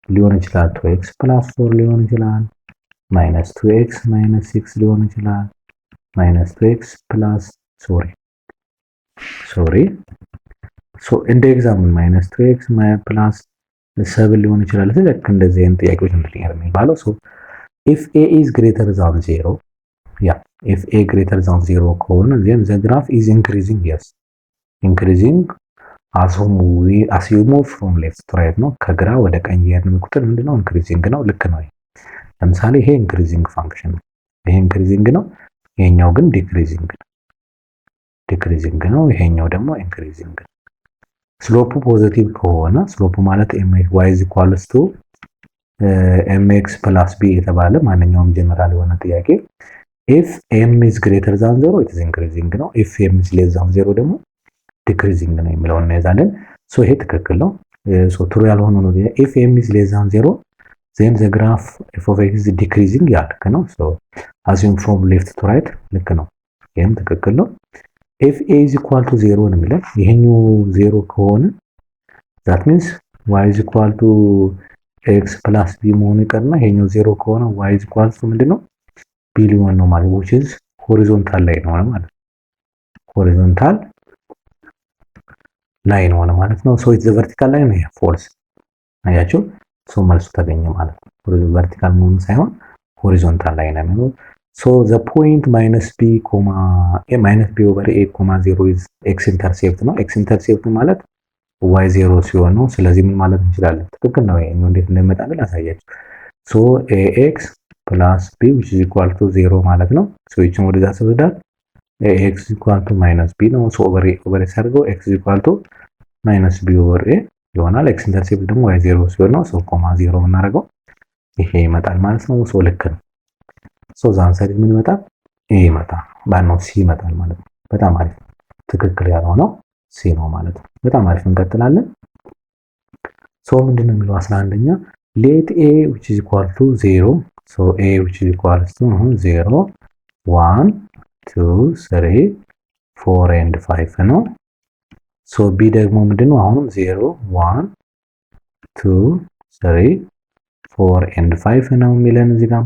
ሊሆን ይችላል 2x plus 4 ሊሆን ይችላል -2x -6 ሊሆን ይችላል -2x plus ሶሪ እንደ ኤግዛምፕል -2x ፕላስ 7 ሊሆን ይችላል። ልክ እንደዚህ አይነት ጥያቄዎች ነው የሚባለው። if a is greater than 0 if a greater than 0 ከሆነ then the graph is increasing. yes increasing as you move from left to right ነው። ከግራ ወደ ቀኝ ያለው ቁጥር ምንድነው? increasing ነው። ልክ ነው። ለምሳሌ ይሄ increasing ፋንክሽን ነው። ይሄ increasing ነው። ይሄኛው ግን decreasing ነው። ይሄኛው ደግሞ increasing ነው። ስሎፑ ፖዚቲቭ ከሆነ ስሎፑ ማለት y is equals to mx plus b የተባለ ማንኛውም ጀነራል የሆነ ጥያቄ if m is greater than 0 it is increasing ነው። if m is less than 0 ደግሞ decreasing ነው የሚለውን እንያዛለን። ይሄ ትክክል ነው። ትሩ ያልሆነው ነው if m is less than 0 then the graph f of x is decreasing ያልክ ነው። assume from left to right ልክ ነው። ይሄም ትክክል ነው። if a is equal to 0 ነው የሚለው ይሄኛው 0 ከሆነ that means y is equal to x plus b መሆኑ ይቀርና ይሄኛው 0 ከሆነ y is equal to ምንድነው? b ሊሆን ነው ማለት which is horizontal ላይ ነው ማለት horizontal ላይ ነው ማለት ነው። it's the vertical line ነው false አያችሁ። መልሱ ተገኘ ማለት ነው። vertical መሆኑ ሳይሆን horizontal ላይ ነው የሚሆነው። the point minus b over a, 0 is x intercept ነው። x intercept ማለት y 0 ሲሆን ነው። ስለዚህ ምን ማለት እንችላለን? ትክክል ነው። ይሄኛው እንዴት እንደሚመጣልን አሳያችሁ። ax plus b which is equal to 0 ማለት ነው። ይችን ወደዛ ስወስዳት ax is equal to minus b ነው። over a ሲያደርገው x is equal to minus b over a ይሆናል። x intercept ደግሞ y 0 ሲሆን ነው። 0 የምናደርገው ይሄ ይመጣል ማለት ነው። ልክ ነው። ዛን ሳይድ ምን ይመጣል? ኤ ይመጣል። ባነው ሲ ይመጣል ማለት ነው። በጣም አሪፍ። ትክክል ያልሆነው ሲ ነው ማለት ነው። በጣም አሪፍ። እንቀጥላለን። ምንድነው የሚለው 11ኛ let a which is equal to 0 a which is equal to 0 1 2 3 4 and 5 ነው። b ደግሞ ምንድነው? አሁንም 0 1 2 3 4 and 5 ነው የሚለን እዚህ ጋር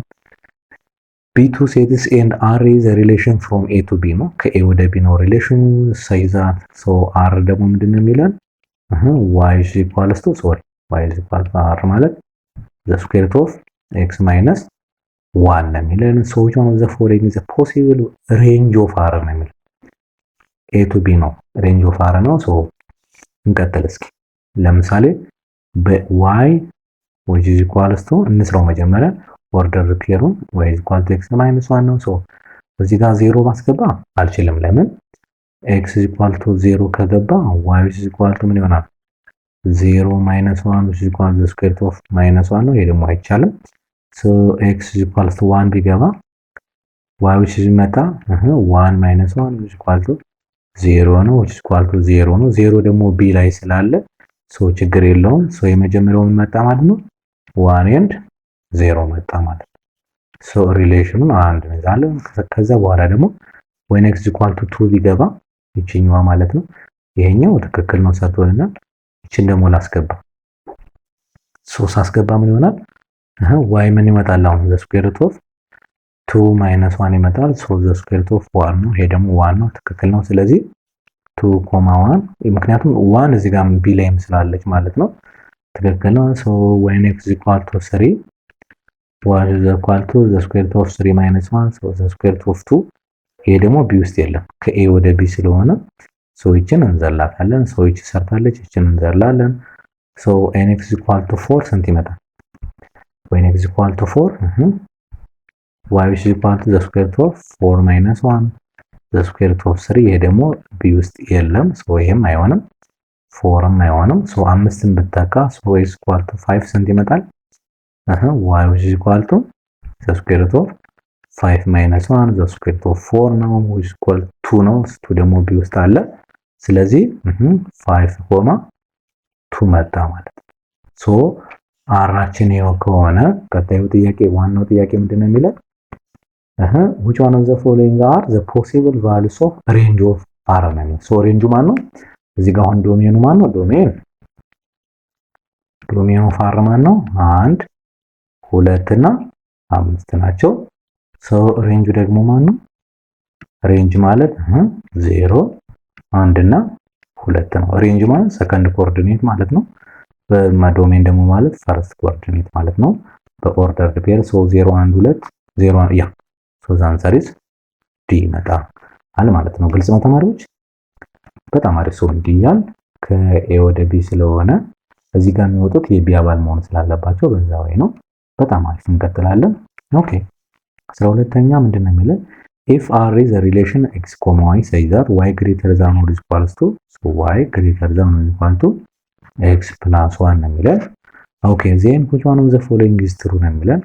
b2 sets and r is a relation from a to b ነው። ከa ወደ b ነው ሪሌሽኑ ሳይዛት r ደግሞ ምንድነው የሚለን y is equal to r ማለት the square root of x minus 1 ነው የሚለን። which one of the following is a possible range of r ነው የሚለን a to b ነው range of r ነው። እንቀጥል እስኪ። ለምሳሌ y which is equal to እንስራው መጀመሪያ ኦርደር ፔሩን y is equal to x minus 1 ነው። እዚህ ጋር 0 ማስገባ አልችልም። ለምን? x is equal to 0 ከገባ y is equal to ምን ይሆናል? 0 minus 1 which is equal to the square root of minus 1 ነው። ይሄ ደግሞ አይቻልም። x is equal to 1 ቢገባ y which is መጣ 1 minus 1 which is equal to 0 ነው። which is equal to 0 ነው። 0 ደግሞ b ላይ ስላለ ችግር የለውም። የመጀመሪያው ምን መጣ ማለት ነው? 1 and 0 መጣ ማለት ነው። ሪሌሽኑን አንድ እንዛለን። ከዛ በኋላ ደግሞ when x is equal to 2 ቢገባ ይችኛዋ ማለት ነው። ይሄኛው ትክክል ነው ሰጥቶልናል። ይችን ደግሞ ላስገባ። ሳስገባ ምን ይሆናል? y ምን ይመጣል? አሁን the square root of 2 minus 1 ይመጣል። the square root of 1 ነው። ይሄ ደግሞ 1 ነው። ትክክል ነው። ስለዚህ 2, 1 ምክንያቱም 1 እዚህ ጋር b ላይም ስላለች ማለት ነው። ትክክል ነው። when x is equal to 3 y is equal to the square root of 3 minus 1 the square root of 2 ይሄ ደግሞ b ውስጥ የለም ከa ወደ b ስለሆነ ይችን እንዘላታለን። ይች ሰርታለች። ይችን እንዘላለን። n x is equal to 4 ስንት ይመጣል? when x is equal to 4 y is equal to the square root of 4 minus 1 the square root of 3 ይሄ ደግሞ b ውስጥ የለም። ይሄም አይሆንም። 4ም አይሆንም። 5ን ብትተካ y is equal to 5 ስንት ይመጣል? y is equal to the square root of 5 minus 1 the square root of 4 ነው which is equal to 2 ነው። 2 ደግሞ b ውስጥ አለ። ስለዚህ 5 ኮማ 2 መጣ ማለት ነው። አራችን ይኸው ከሆነ ቀጣዩ ጥያቄ ዋናው ጥያቄ ምንድነው የሚለው? which one of the following are the possible values of range of r ነው። ሬንጁ ማን ነው? እዚህ ጋር አሁን ዶሜኑ ማን ነው? ዶሜኑ ፋር ማን ነው? 1 2 እና 5 ናቸው። ሬንጁ ደግሞ ማን ነው? ሬንጅ ማለት 0 1 እና 2 ነው። ሬንጅ ማለት ሰከንድ ኮኦርዲኔት ማለት ነው። በዶሜን ደግሞ ማለት ፈርስት ኮኦርዲኔት ማለት ነው። በኦርደር ፔር 0 1 2 0 ያ ሶ አንሰር ኢዝ ዲ ይመጣል ማለት ነው። ግልጽ ነው ተማሪዎች? በጣም አሪፍ። ሰው እንዲያል ከኤ ወደ ቢ ስለሆነ እዚህ ጋር የሚወጡት የቢ አባል መሆን ስላለባቸው በዛ ወይ ነው። በጣም አሪፍ እንቀጥላለን። ኦኬ 12ኛ ምንድነው የሚለው if r is a relation x, y say that y greater than or equals to so y greater than or equal to x plus 1 ነው የሚለው። ኦኬ then which one of the following is true ነው የሚለው።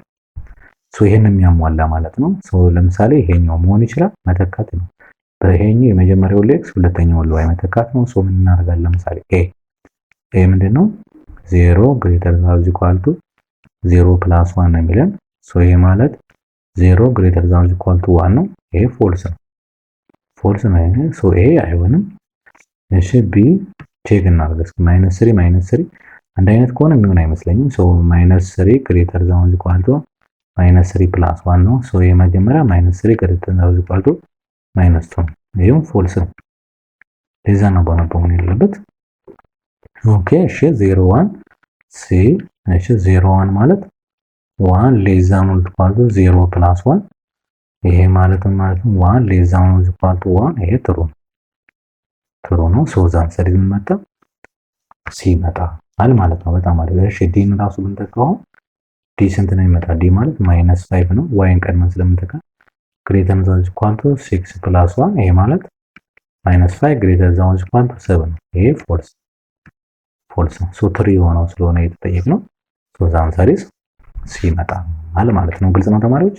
ሶ ይሄን የሚያሟላ ማለት ነው። ሶ ለምሳሌ ይሄኛው መሆን ይችላል መተካት ነው። በይሄኛው የመጀመሪያው ለx ሁለተኛው ለy መተካት ነው። ሶ ምን እናደርጋለን? ለምሳሌ a ምንድነው 0 greater than or equal to 0 plus 1 ነው የሚለው። ሶ ይሄ ማለት 0 greater than or equal to 1 ነው። ይሄ ፎልስ ነው። ፎልስ ነው ይሄ። ሶ ይሄ አይሆንም። እሺ ቢ ቼክ እናድርግ እስኪ -3 አንድ አይነት ከሆነ የሚሆን አይመስለኝም። ሶ -3 greater than or equal to -3 plus 1 ነው። ሶ የመጀመሪያ -3 greater than or equal to -2 ይሄም ፎልስ ነው። ለዛ ነው ባነበውን ያለበት። ኦኬ እሺ 0 1 ሲ እሺ 0 1 ማለት 1 less than or equal to 0 plus 1 ይሄ ማለት 1 less than or equal to 1 ይሄ ትሩ ነው። ሶ አንሰር ይመጣ ሲ ይመጣል ማለት ነው። በጣም አሪፍ። እሺ ዲን ራሱ ብንተካው ዲ ስንት ነው ይመጣ? ዲ ማለት -5 ነው። ዋይን ቀድመን ስለምንተካ greater than or equal to 6 plus 1 ይሄ ማለት -5 greater than or equal to 7 ነው። ይሄ ፎልስ ነው። ሶ ትሪ ሆነው ስለሆነ የተጠየቅነው ሶ አንሰር ኢዝ ሲ ይመጣል ማለት ነው። ግልጽ ነው ተማሪዎች?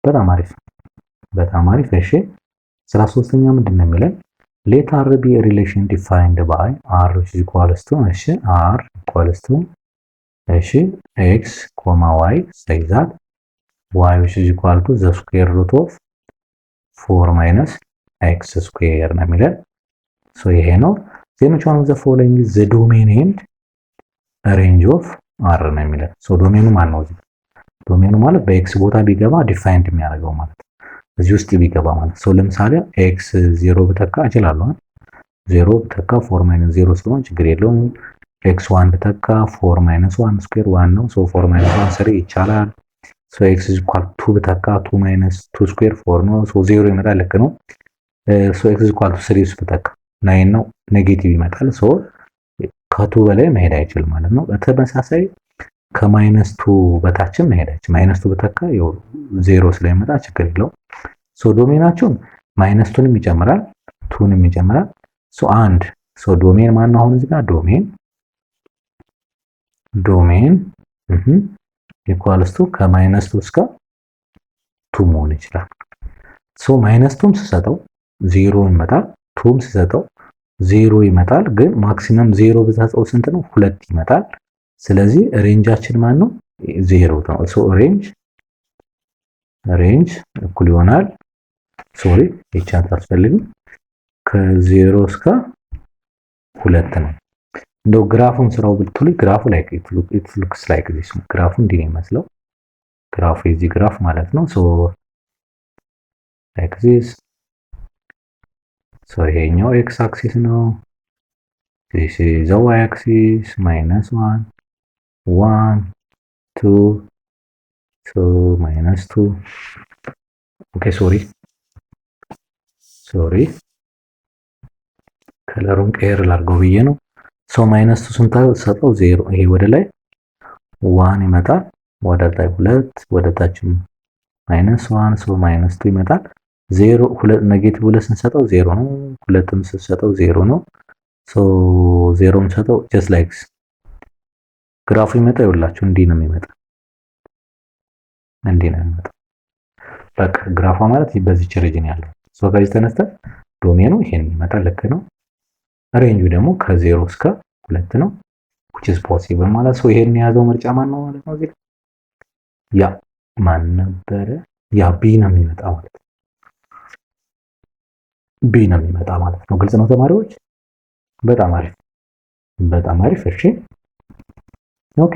በጣም አሪፍ። እሺ 13ኛ ምንድነው የሚለን let r be a relation defined by r which is equals to እሺ r equals to እሺ x, y say that y which is equal to the square root of 4 minus x square ነው የሚለን። ሶ ይሄ ነው። then which one of the following is the domain and range of r ነው የሚለን። ሶ ዶሜኑ ማን ነው? ዶሜኑ ማለት በኤክስ ቦታ ቢገባ ዲፋይንድ የሚያደርገው ማለት እዚህ ውስጥ ቢገባ ማለት ሶ ለምሳሌ ኤክስ 0 ብተካ እችላለሁ። 0 ብተካ 4 ማይነስ 0 ስለሆነ ችግር የለውም። ኤክስ 1 ብተካ 4 ማይነስ 1 ስኩዌር 1 ነው። ሶ 4 ማይነስ 1 3 ይቻላል። ሶ ኤክስ ኢኳል 2 ብተካ 2 ማይነስ 2 ስኩዌር 4 ነው። ሶ 0 ይመጣል። ልክ ነው። ሶ ኤክስ ኢኳል 3 ብተካ 9 ነው። ኔጌቲቭ ይመጣል። ሶ ከቱ በላይ መሄድ አይችልም ማለት ነው። በተመሳሳይ ከማይነስ 2 በታችም መሄድ አይችልም። ማይነስ 2 በተካ ያው 0 ስለሚመጣ ችግር የለውም። ሶ ዶሜናቸው ማይነስ 2ንም ይጨምራል 2ንም ይጨምራል። ሶ አንድ ሶ ዶሜን ማን ነው? አሁን እዚህ ጋር ዶሜን ኢኳልስ ቱ ከማይነስ 2 እስከ 2 መሆን ይችላል። ሶ ማይነስ 2ም ስሰጠው 0 ይመጣል። 2ም ስሰጠው 0 ይመጣል። ግን ማክሲመም 0 ብሰጠው ስንት ነው? 2 ይመጣል። ስለዚህ ሬንጃችን ማን ነው? 0 ነው። ሶ ሬንጅ እኩል ይሆናል ሶሪ ይቻል አስፈልግም ከ0 እስከ 2 ነው። እንደው ግራፉን ስራው ብትሉኝ ግራፉ ላይ it looks like this ግራፉ እንዲህ ነው የሚመስለው። ግራፉ የዚህ ግራፍ ማለት ነው። ሶ like this ሶ ይሄኛው x አክሲስ ነው። this is the y axis -1 1 2 so -2 okay ሶሪ ከለሩን ቀየር ላድርገው ብዬ ነው። ሶ ማይነስ 2 ስንት ሰጠው? 0 ይሄ ወደ ላይ 1 ይመጣል። ወደ ላይ 2 ወደ ታችም -1 ሶ -2 ይመጣል። 0 2 ኔጌቲቭ 2 ስንሰጠው 0 ነው። 2ም ስንሰጠው 0 ነው። ሶ 0ም ሰጠው just like ግራፉ ይመጣ ይውላችሁ እንዲህ ነው የሚመጣው። በቃ ግራፏ ማለት በዚህ ሪጅን ያለው ሶ ከዚህ ተነስተ ዶሜኑ ይሄን ይመጣል። ልክ ነው። ሬንጁ ደግሞ ከ0 እስከ 2 ነው which is possible ማለት ነው። ይሄን የያዘው ምርጫ ማን ነው ማለት ነው? እዚህ ያ ማን ነበረ? ያ ቢ ነው የሚመጣ ማለት ነው። ቢ ነው የሚመጣ ማለት ነው። ግልጽ ነው ተማሪዎች? በጣም አሪፍ እሺ ኦኬ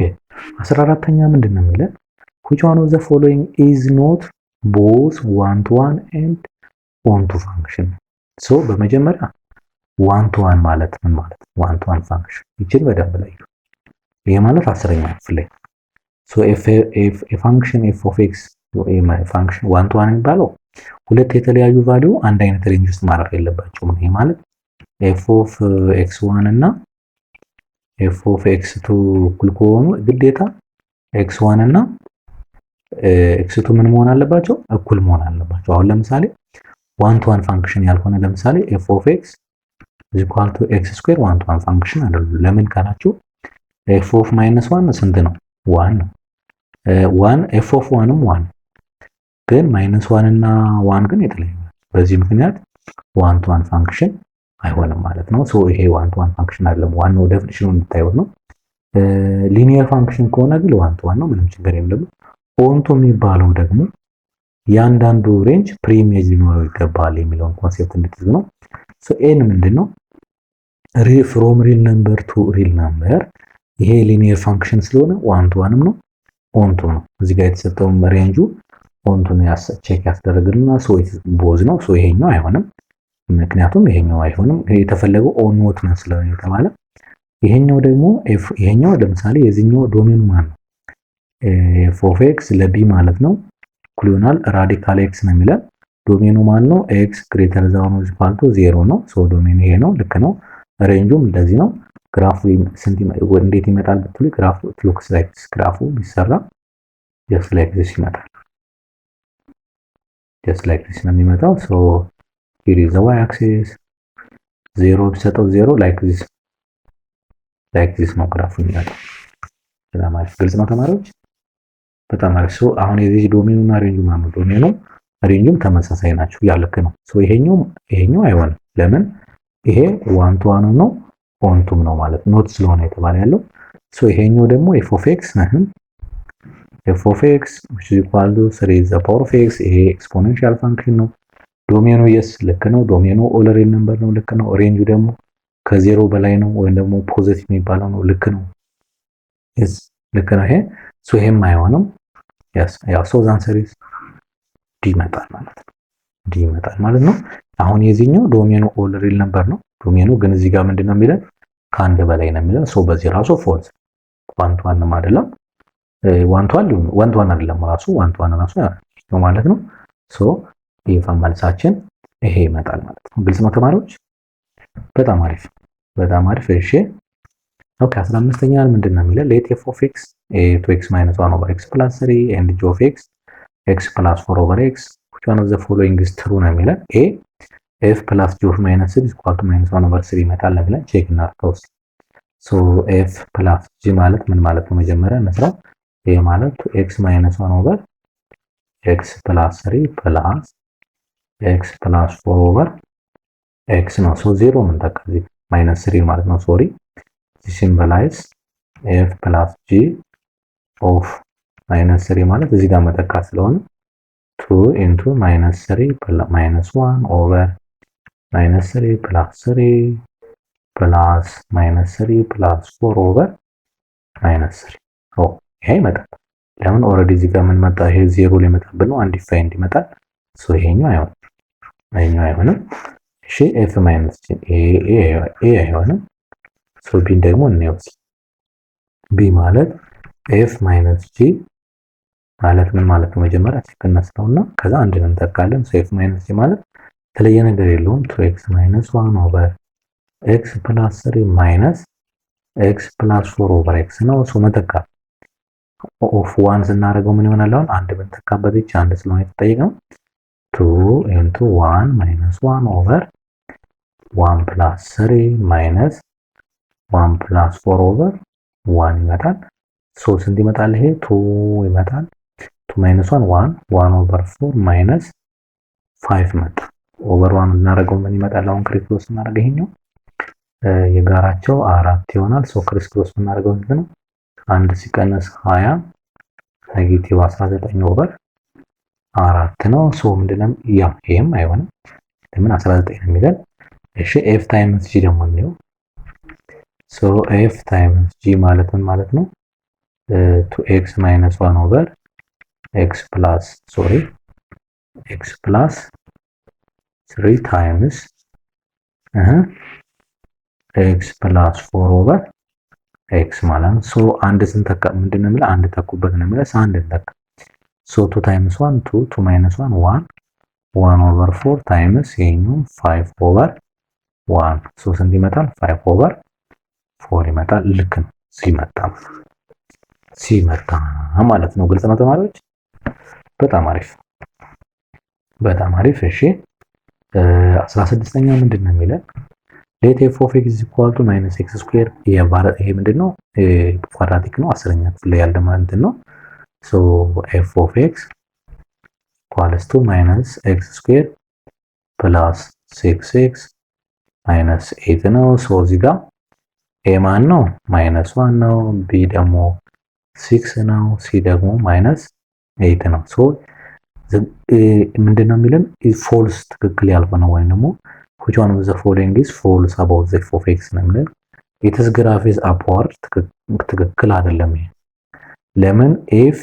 14ኛ ምንድነው የሚለው which one of the following is not both 1 to 1 and ኦንቱ ፋንክሽን። ሶ በመጀመሪያ ዋን ቱ ዋን ማለት ምን ማለት ነው? ዋን ቱ ዋን ፋንክሽን ይችን በደንብ ላይ ይሄ ማለት 10ኛ ክፍል ላይ ሶ ፋንክሽን ኤፍ ኦፍ ኤክስ ፋንክሽን ዋን ቱ ዋን የሚባለው ሁለት የተለያዩ ቫልዩ አንድ አይነት ሬንጅ ውስጥ ማረፍ የለባቸውም። ይሄ ማለት ኤፍ ኦፍ ኤክስ ዋን እና ኤፍ ኦፍ ኤክስ ቱ እኩል ከሆኑ ግዴታ ኤክስ ዋን እና ኤክስ ቱ ምን መሆን አለባቸው? እኩል መሆን አለባቸው። አሁን ለምሳሌ ዋን ቱ ዋን ፋንክሽን ያልሆነ ለምሳሌ ኤፍ ኦፍ ኤክስ ኢኳል ቱ ኤክስ ስኩዌር ዋን ቱ ዋን ፋንክሽን አይደለም። ለምን ካላችሁ ኤፍ ኦፍ ማይነስ ዋን ስንት ነው? ዋን ነው። ዋን ኤፍ ኦፍ ዋንም ዋን ግን ማይነስ ዋን እና ዋን ግን የተለያዩ። በዚህ ምክንያት ዋን ቱ ዋን ፋንክሽን አይሆንም ማለት ነው። ሶ ይሄ ዋን ቱ ዋን ፋንክሽን አይደለም። ዋናው ዴፊኒሽኑ እንድታዩት ነው። ሊኒየር ፋንክሽን ከሆነ ግን ዋን ቱ ዋን ነው፣ ምንም ችግር የለም። ኦንቱ የሚባለው ደግሞ ያንዳንዱ ሬንጅ ፕሪኢሜጅ ሊኖረው ይገባል የሚለውን ኮንሴፕት እንድትይዙ ነው። ሶ ኤን ምንድነው? ፍሮም ሪል ነምበር ቱ ሪል ነምበር። ይሄ ሊኒየር ፋንክሽን ስለሆነ ዋን ቱ ዋንም ነው ኦንቱ ነው። እዚህ ጋር የተሰጠው ሬንጁ ኦንቱን ቼክ ያስደረግልና ሶ ቦዝ ነው። ሶ ይሄኛው አይሆንም፣ ምክንያቱም ይሄኛው አይሆንም። የተፈለገው ኦን ኖት ነው ስለሆነ የተባለ ይሄኛው ደግሞ ይሄኛው ለምሳሌ የዚህኛው ዶሜኑ ማን ነው? ኤፍ ኦፍ ኤክስ ለቢ ማለት ነው እኩል ይሆናል ራዲካል ኤክስ ነው የሚለን። ዶሜኑ ማን ነው? ኤክስ ግሬተር ዛን ኦር ኢኳል ቱ 0 ነው። ሶ ዶሜኑ ይሄ ነው፣ ልክ ነው። ሬንጁም እንደዚህ ነው። ግራፉ እንዴት ይመጣል ብትሉ ግራፉ ሉክስ ላይክ ግራፉ ቢሰራ ጀስት ላይክ ዚስ ይመጣል። ጀስት ላይክ ዚስ ነው የሚመጣው። ሶ ሂር ኢዝ ዘ ዋይ አክሲስ 0 ቢሰጠው 0 ላይክ ዚስ ነው ግራፉ የሚመጣው። በጣም አሪፍ ግልጽ ነው ተማሪዎች፣ በጣም አሪፍ። ሶ አሁን የዚህ ዶሜኑ እና ሬንጁ ማለት ነው ዶሜኑ ሬንጁም ተመሳሳይ ናቸው። ያልክ ነው። ሶ ይሄኛው አይሆንም። ለምን? ይሄ ዋን ቱ ዋን ነው ኦንቱም ነው ማለት ኖት ስለሆነ የተባለ ያለው። ሶ ይሄኛው ደግሞ ኤፍ ኦፍ ኤክስ ነህም ኤፍ ኦፍ ኤክስ which is equal to 3 is the power of x። ይሄ ኤክስፖኔንሻል ፋንክሽን ነው። ዶሜኑ የስ ልክ ነው። ዶሜኑ ኦል ሪል ነምበር ነው፣ ልክ ነው። ሬንጁ ደግሞ ከዜሮ በላይ ነው ወይም ደግሞ ፖዚቲቭ የሚባለው ነው፣ ልክ ነው። የስ ልክ ነው ይሄ። ሶ ይሄም አይሆንም። የስ ያው ሶ ዛንሰር ኢዝ ዲ ይመጣል ማለት ነው። ዲ ይመጣል ማለት ነው። አሁን የዚህኛው ዶሜኑ ኦል ሪል ነምበር ነው። ዶሜኑ ግን እዚህ ጋር ምንድነው የሚለን? ከአንድ በላይ ነው የሚለን። ሶ በዚህ ራሱ ፎልስ ዋን ቱ ዋንም አይደለም ዋን ቱ ዋን አይደለም ራሱ ዋን ቱ ዋን ራሱ ነው ማለት ነው። ሶ ይሄ መልሳችን ይሄ ይመጣል ማለት ነው። ግልጽ ነው ተማሪዎች? በጣም አሪፍ በጣም አሪፍ። እሺ ኦኬ 15ኛ ምንድነው የሚለን? ሌት ኤፍ ኦፍ ኤክስ ቱ ኤክስ ማይነስ 1 ኦቨር ኤክስ ፕላስ 3 ኤንድ ጂ ኦፍ ኤክስ ኤክስ ፕላስ 4 ኦቨር ኤክስ which one of the following is true ነው የሚለን። ኤ ኤፍ ፕላስ ጂ ኦፍ ማይነስ 3 is equal to minus 1 over 3 ይመጣል ነው የሚለን። ቼክ እናድርገው እስኪ። ሶ ኤፍ ፕላስ ጂ ማለት ምን ማለት ነው? መጀመሪያ እንስራው። ኤ ማለት ኤክስ ማይነስ 1 ኦቨር ኤክስ ፕላስ 3 ፕላስ ኤክስ ፕላስ 4 ኦቨር ኤክስ ነው። ሶ 0 ምን ተካዚ ማይነስ 3 ማለት ነው። ሶሪ this symbolize ኤፍ ፕላስ ጂ ኦፍ ማይነስ 3 ማለት እዚህ ጋር መተካት ስለሆነ 2 into minus 3 minus 1 over minus 3 plus 3 plus minus 3 plus 4 over minus 3 ኦ ይሄ ይመጣል። ለምን ኦልሬዲ እዚህ ጋር ምን መጣ? ይሄ 0 ላይ መጣብን ነው አንድ ዲፋይንድ ይመጣል። ሶ ይሄኛው አይሆንም። እሺ ኤፍ ማይነስ ጂ ኤ አይሆንም። ሶ ቢን ደግሞ እንየው። ቢ ማለት ኤፍ ማይነስ ጂ ማለት ምን ማለት ነው? መጀመሪያ ሲከነስነውና ከዛ አንድ እንተካለን። ሶ ኤፍ ማይነስ ጂ ማለት የተለየ ነገር የለውም። 2x ማይነስ 1 ኦቨር x ፕላስ 3 ማይነስ x ፕላስ 4 ኦቨር x ነው። ሶ መተካ ኦፍ 1 ስናደርገው ምን ይሆናል? አሁን አንድ ብንተካበት ብቻ አንድ ስለሆነ የተጠየቀው 2 into 1 minus 1 over 1 plus 3 minus 1 plus 4 over 1 ይመጣል። ሶ ስንት ይመጣል? ይሄ 2 ይመጣል። 2 minus 1 1 over 4 minus 5 መጣ። ኦቨር 1 እናደርገው ምን ይመጣል? አሁን ክሪስ ክሮስ እናደርገው ይሄኛው የጋራቸው 4 ይሆናል። ሶ ክሪስ ክሮስ እናደርገው እንትን ነው 1 ሲቀነስ 20 ኔጌቲቭ 19 ኦቨር 4 ነው። ሶ ምንድነው ያ ይሄም አይሆንም። ለምን 19 ነው የሚለን? እሺ ኤፍ ታይምስ ጂ ደግሞ ነው። ሶ ኤፍ ታይምስ ጂ ማለት ምን ማለት ነው? 2x minus 1 over x plus x plus 3 ታይምስ ኤክስ ፕላስ 4 ኦቨር ኤክስ ማለት ነው። ሶ አንድ ስንተካ ምንድነው የሚለው አንድ ተኩበት ነው የሚለው አንድ እንተካ። ሶ 2 ታይምስ 1 2 2 ማይነስ 1 1 1 ኦቨር 4 ታይምስ ይሄኛው 5 ኦቨር 1 ሶ ስንት ይመጣል? 5 ኦቨር 4 ይመጣል። ልክ ነው ሲመጣ ማለት ነው። ግልጽ ነው ተማሪዎች? በጣም አሪፍ እሺ 16ኛ ምንድነው የሚለው ሌት ኤፍ ኦፍ ኤክስ ኢኳል ቱ ማይነስ ኤክስ ስኩዌር። ይሄ ምንድነው ኳድራቲክ ነው። 10ኛ ክፍል ላይ ያለ ማለት ነው። ሶ ኤፍ ኦፍ ኤክስ ኢኳልስ ቱ ማይነስ ኤክስ ስኩዌር ፕላስ 6x ማይነስ 8 ነው። ሶ እዚህ ጋር ኤ ማን ነው? ማይነስ 1 ነው። ቢ ደግሞ 6 ነው። ሲ ደግሞ ማይነስ 8 ነው። ሶ ምንድነው የሚለን ፎልስ ትክክል ያልሆነ ወይም ደግሞ which one of the following is false about the f of x ነው የሚለን it is graph is upward ትክክል አይደለም። ይሄ ለምን if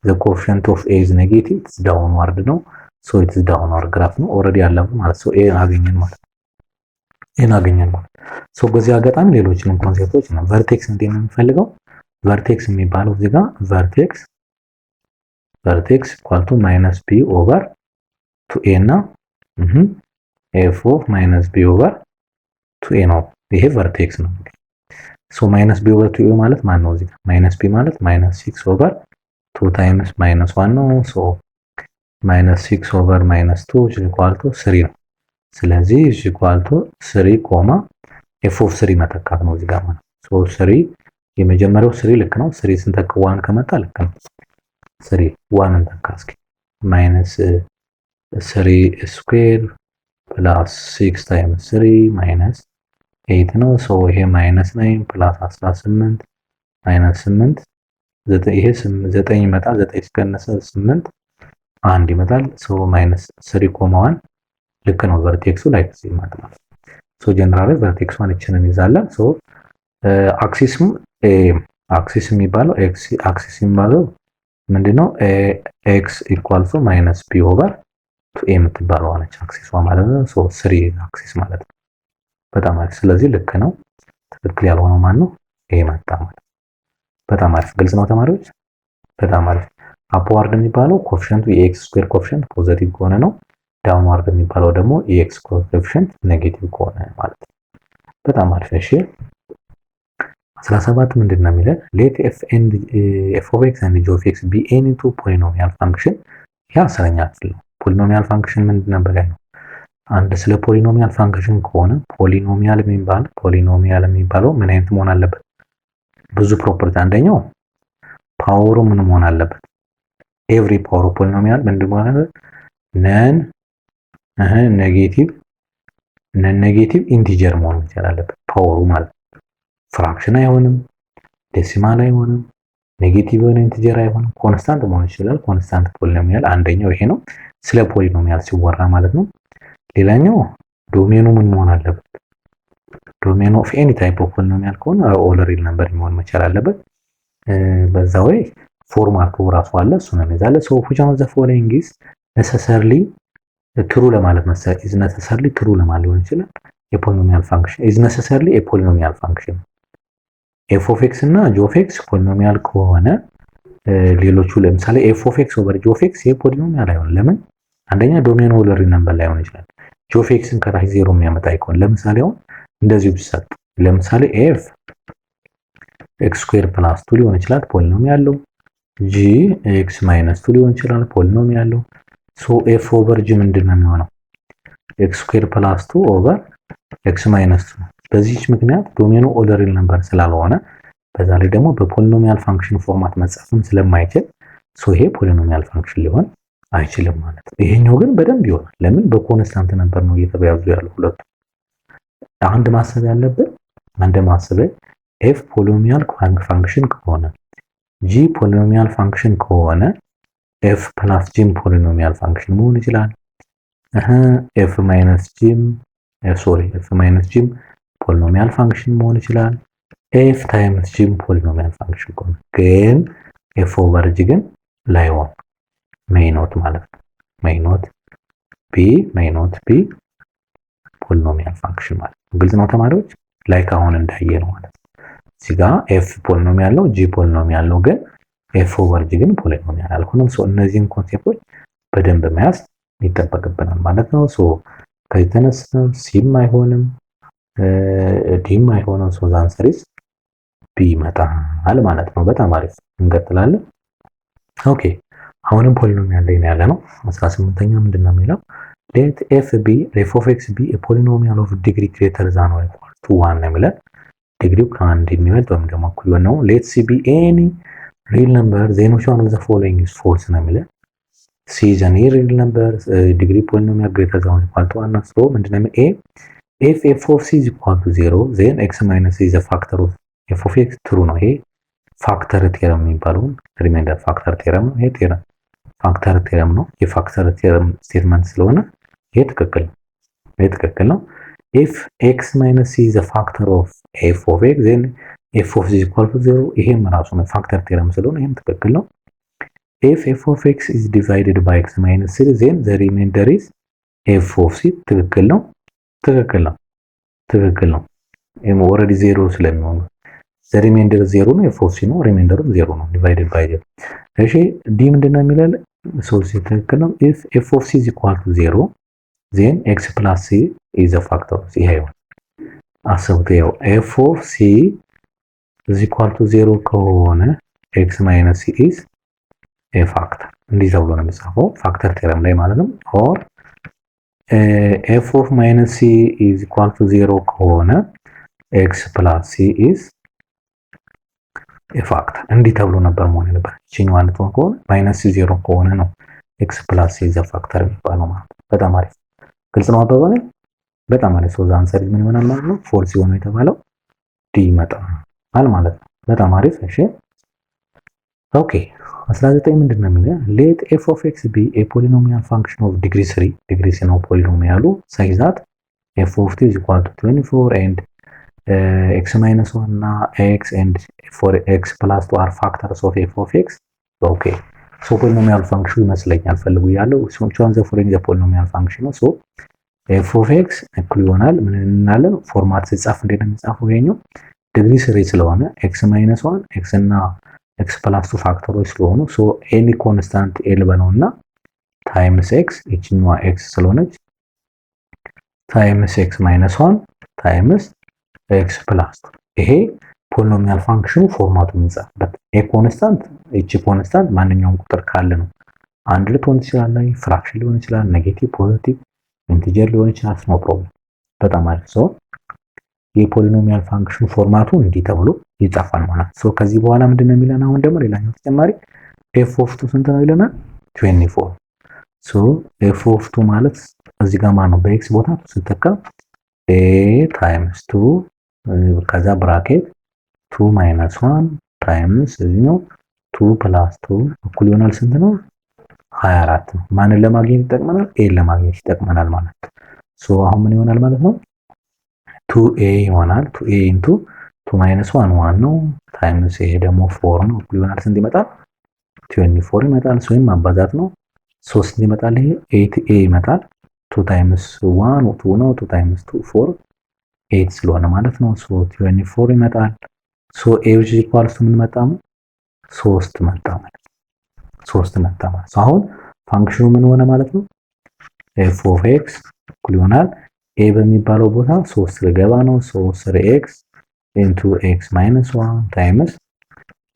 the coefficient of a is negative it's downward ነው። so it is downward graph ነው already ያለው ማለት so a አገኘን ማለት so በዚህ አጋጣሚ ሌሎችንም ኮንሴፕቶች ነው vertex እንዴት ነው የሚፈልገው vertex የሚባለው እዚህ ጋር vertex equal to minus b over 2a እና f of minus b over 2a ነው። ይሄ vertex ነው። so minus b over 2a ማለት ማን ነው? እዚህ ጋር minus b ማለት minus 6 over 2 times minus 1 ነው። so minus 6 over minus 2 is equal to 3 ነው። ስለዚህ is equal to 3 ኮማ f of 3 መተካት ነው እዚህ ጋር ማለት so 3 የመጀመሪያው 3 ልክ ነው። 3 ስንተካ 1 ከመጣ ልክ ነው። 3 1 እንተካ እስኪ minus 3 square ፕላስ 6 ታይምስ 3 ማይነስ 8 ነው። ሶ ይሄ ማይነስ 9 ፕላስ 18 ማይነስ 8 ይሄ 9 ይመጣል። 9 ሲቀነስ 8 1 ይመጣል። ሶ ማይነስ 3 ኮማ 1 ልክ ነው። ቨርቴክሱ ላይ ይመጣል። ሶ ጀነራሊ ቨርቴክሷን እችንን ይዛለን። ሶ አክሲስ የሚባለው ምንድነው? ኤክስ ኢኳል ቱ ማይነስ ቢ ኦቨር ቱ ኤ የምትባለው አለች አክሲሷ ማለት ነው። ሶ 3 አክሲስ ማለት ነው። በጣም አሪፍ። ስለዚህ ልክ ነው። ትክክል ያልሆነው ማን ነው? ኤ መጣ ማለት። በጣም አሪፍ። ግልጽ ነው ተማሪዎች? በጣም አሪፍ። አፕዋርድ የሚባለው ኮኤፊሺየንቱ የኤክስ ስኩዌር ኮኤፊሺየንት ፖዚቲቭ ከሆነ ነው። ዳውንዋርድ የሚባለው ደግሞ የኤክስ ኮኤፊሺየንት ኔጌቲቭ ከሆነ ማለት ነው። በጣም አሪፍ። እሺ 17 ምንድን ነው የሚለው ሌት ኤፍ ኦፍ ኤክስ ኤንድ ጂ ኦፍ ኤክስ ቢ ኤኒ ቱ ፖሊኖሚያል ፋንክሽን። ያ 10ኛ ክፍል ነው። ፖሊኖሚያል ፋንክሽን ምንድን ነበር ያለው? አንድ ስለ ፖሊኖሚያል ፋንክሽን ከሆነ ፖሊኖሚያል የሚባለው ምን አይነት መሆን አለበት? ብዙ ፕሮፐርቲ። አንደኛው ፓወሩ ምን መሆን አለበት? ኤቭሪ ፓወር ኦፍ ፖሊኖሚያል ምንድን መሆን አለበት? ነን ኔጌቲቭ ኢንቲጀር መሆን መቻል አለበት። ፓወሩ ማለት ፍራክሽን አይሆንም፣ ዴሲማል አይሆንም፣ ኔጌቲቭ የሆነ ኢንቲጀር አይሆንም፣ ኮንስታንት መሆን ይችላል። ኮንስታንት ፖሊኖሚያል አንደኛው ይሄ ነው፣ ስለ ፖሊኖሚያል ሲወራ ማለት ነው። ሌላኛው ዶሜኑ ምን መሆን አለበት? ዶሜኑ ኦፍ ኤኒ ታይፕ ኦፍ ፖሊኖሚያል ከሆነ ኦል ሪል ነምበር መሆን መቻል አለበት። በዛ ወይ ፎርማቱ ራሱ አለ፣ እሱን እንይዛለን። ሶ which one of the following is necessarily ትሩ ለማለት መሰለኝ is necessarily ትሩ ለማለት ሊሆን ይችላል። የፖሊኖሚያል ፋንክሽን is necessarily a polynomial function f of x እና g of x ፖሊኖሚያል ከሆነ ሌሎቹ ለምሳሌ f of x over g of x የፖሊኖሚያል አይሆንም። ለምን? አንደኛ ዶሜኑ ኦል ሪል ነምበር ላይሆን ይችላል። g of x ከታች 0 የሚያመጣ አይሆን። ለምሳሌ አሁን እንደዚሁ ቢሰጥ ለምሳሌ f x ስኩዌር ፕላስ 2 ሊሆን ይችላል ፖሊኖሚያል ነው። g x ማይነስ 2 ሊሆን ይችላል ፖሊኖሚያል ነው። ሶ f ኦቨር g ምንድነው የሚሆነው? x ስኩዌር ፕላስ 2 ኦቨር x ማይነስ 2 ነው። በዚህች ምክንያት ዶሜኑ ኦል ሪል ነምበር ስላልሆነ በዛ ላይ ደግሞ በፖሊኖሚያል ፋንክሽን ፎርማት መጻፍም ስለማይችል ሶ ይሄ ፖሊኖሚያል ፋንክሽን ሊሆን አይችልም ማለት ነው። ይሄኛው ግን በደንብ ይሆናል። ለምን? በኮንስታንት ነበር ነው እየተበያዙ ያለው ሁለቱ። አንድ ማሰብ ያለብን f ፖሊኖሚያል ፋንክሽን ከሆነ g ፖሊኖሚያል ፋንክሽን ከሆነ f ፕላስ g ፖሊኖሚያል ፋንክሽን መሆን ይችላል። f ማይነስ g ፖሊኖሚያል ፋንክሽን መሆን ይችላል። f ታይምስ g ፖሊኖሚያል ፋንክሽን ከሆነ ግን f ኦቨር g ግን ላይሆን ሜይ ኖት ማለት ነው። ሜይ ኖት ቢ ፖሊኖሚያል ፋንክሽን ማለት ነው። ግልጽ ነው ተማሪዎች? ላይክ አሁን እንዳየ ነው ማለት ነው። እዚህ ጋር ኤፍ ፖሊኖሚያል ነው፣ ጂ ፖሊኖሚያል ነው፣ ግን ኤፍ ኦቨር ጂ ግን ፖሊኖሚያል አልሆነም። ሶ እነዚህን ኮንሴፕቶች በደንብ መያዝ ይጠበቅብናል ማለት ነው። ሶ ከዚህ ተነስተን ሲም አይሆንም ዲም አይሆንም። ሶ ዛንሰሪስ ቢ ይመጣል ማለት ነው። በጣም አሪፍ እንቀጥላለን። ኦኬ አሁንም ፖሊኖሚያል ላይ ያለ ነው። 18ኛ ምንድን ነው የሚለው ሌት ኤፍ ቢ ኤፍ ኦፍ ኤክስ ቢ ፖሊኖሚያል ኦፍ ዲግሪ ግሬተር ዛን ኦር ኢኳል ቱ 1 ነው የሚለው ዲግሪው ከአንድ የሚበልጥ ወይም ደግሞ እኩል ነው። ሌት ሲ ቢ ኤኒ ሪል ነምበር ዜን ዊች ዋን ኦፍ ዘ ፎሎዊንግ ኢዝ ፎልስ ነው የሚለው ሲ ኢዝ አን ኢሪል ነምበር ዲግሪ ፖሊኖሚያል ግሬተር ዛን ኦር ኢኳል ቱ 1 ነው። ሶ ምንድን ነው ኤ if f of c is equal to 0 then x minus c is a factor of f of x true ነው። ይሄ ፋክተር ቴረም የሚባለው ሪማይንደር ፋክተር ቴረም ነው። ይሄ ቴረም ፋክተር ቴረም ነው። የፋክተር ቴረም ስቴትመንት ስለሆነ ይሄ ትክክል ነው። ይሄ ትክክል ነው። if x minus c is a factor of f of x then f of c is equal to 0 ይሄም ራሱ ነው ፋክተር ቴረም ስለሆነ ይሄም ትክክል ነው። if f of x is divided by x minus c then the remainder is f of c ትክክል ነው። ትክክል ነው። ትክክል ነው። ይሄም ኦሬዲ 0 ስለሚሆን ዘ ሪሜንደር 0 ነው። ኤፍ ኦፍ ሲ ነው። ሪሜንደሩ 0 ነው ዲቫይድድ ባይ 0። እሺ ዲ ምንድነው የሚላል? ሶ ሲ ትክክል ነው። ኢፍ ኤፍ ኦፍ ሲ ኢዝ ኢኳል ቱ 0 ዜን ኤክስ ፕላስ ሲ ኢዝ አ ፋክተር ኦፍ ሲ። ይሄው አስቡት። ይሄው ኤፍ ኦፍ ሲ ኢዝ ኢኳል ቱ 0 ከሆነ ኤክስ ማይነስ ሲ ኢዝ ኤ ፋክተር። እንዲህ ተብሎ ነው የሚጻፈው ፋክተር ቴረም ላይ ማለት ነው። ኦር ኤፍ ኦፍ ማይነስ ሲ ኢዝ ኢኳል ቱ 0 ከሆነ ኤክስ ፕላስ ሲ ኢዝ ኤ ፋክተር። እንዲህ ተብሎ ነበር መሆን ነበር። እቺኛው አንድ ከሆነ ማይነስ 0 ከሆነ ነው ኤክስ ፕላስ ሲ ኢዝ ኤ ፋክተር የሚባለው ማለት ነው። በጣም አሪፍ ግልጽ ነው አባባሌ። በጣም አሪፍ። ሶ አንሰር ምን ይሆናል ማለት ነው? ፎልስ ይሆናል የተባለው ዲ ይመጣል ማለት ነው። በጣም አሪፍ። እሺ ኦኬ 19 ምንድን ነው የሚለው? ሌት ኤፍ ኦፍ ኤክስ ቢ ኤ ፖሊኖሚያል ፋንክሽን ኦፍ ዲግሪ 3 ዲግሪ ሲ ነው ፖሊኖሚያሉ ሳይዝ ዛት ኤፍ ኦፍ ቲ ኢዝ ኢኳል ቱ 24 ኤንድ ኤክስ ማይነስ 1 እና ኤክስ ኤንድ ፎር ኤክስ ፕላስ 2 አር ፋክተርስ ኦፍ ኤፍ ኦፍ ኤክስ። ኦኬ ሶ ፖሊኖሚያል ፋንክሽኑ ይመስለኛል ፈልጉ ያለው ሶቹን ዘ ፎሎዊንግ ዘ ፖሊኖሚያል ፋንክሽን ነው። ሶ ኤፍ ኦፍ ኤክስ እኩል ይሆናል ምን እንላለን? ፎርማት ሲጻፍ እንዴት ነው የሚጻፈው? ይሄኛው ዲግሪ 3 ስለሆነ ኤክስ ማይነስ 1 ኤክስ እና ኤክስ ፕላስ 2 ፋክተሮች ስለሆኑ ሶ ኤኒ ኮንስታንት ኤል በነውና ታይምስ ኤክስ እቺኛዋ ኤክስ ስለሆነች ታይምስ ኤክስ ማይነስ 1 ታይምስ ኤክስ ፕላስ 2። ይሄ ፖሊኖሚያል ፋንክሽኑ ፎርማቱ የሚጻፍበት ኤ ኮንስታንት እቺ ኮንስታንት ማንኛውም ቁጥር ካለ ነው። አንድ ልትሆን ትችላለች፣ ፍራክሽን ሊሆን ይችላል፣ ኔጌቲቭ ፖዚቲቭ ኢንቲጀር ሊሆን ይችላል። ኖ ፕሮብለም። በጣም አሪፍ። ሶ የፖሊኖሚያል ፋንክሽን ፎርማቱ እንዲህ ተብሎ ይጻፋል ማለት ነው። ሶ ከዚህ በኋላ ምንድነው የሚለን? አሁን ደግሞ ሌላኛው ተጨማሪ ኤፍ ኦፍ 2 ስንት ነው ይለናል? 24። ሶ ኤፍ ኦፍ 2 ማለት እዚህ ጋር ማለት ነው በኤክስ ቦታ ስትተካ ኤ ታይምስ 2 ከዛ ብራኬት 2 ማይነስ 1 ታይምስ እዚህኛው 2 ፕላስ 2 እኩል ይሆናል ስንት ነው? 24 ነው። ማንን ለማግኘት ይጠቅመናል? ኤን ለማግኘት ይጠቅመናል ማለት ነው። ሶ አሁን ምን ይሆናል ማለት ነው? 2a ይሆናል። 2a ኢንቱ 2 ማይነስ 1 1 ነው ታይምስ ይሄ ደግሞ 4 ነው እኩል ይሆናል ስንት ይመጣል? 24 ይመጣል። ወይም ማባዛት ነው 3 ይመጣል። ይሄ 8a ይመጣል። 2 ታይምስ 1 2 ነው 2 ታይምስ 2 4 8 ስለሆነ ማለት ነው። ሶ 24 ይመጣል። ሶ a which is equals to ምን መጣ? 3 መጣ ማለት ነው። 3 መጣ ማለት ነው። አሁን ፋንክሽኑ ምን ሆነ ማለት ነው? f of x እኩል ይሆናል a በሚባለው ቦታ 3 ስለገባ ነው 3x into x minus 1 times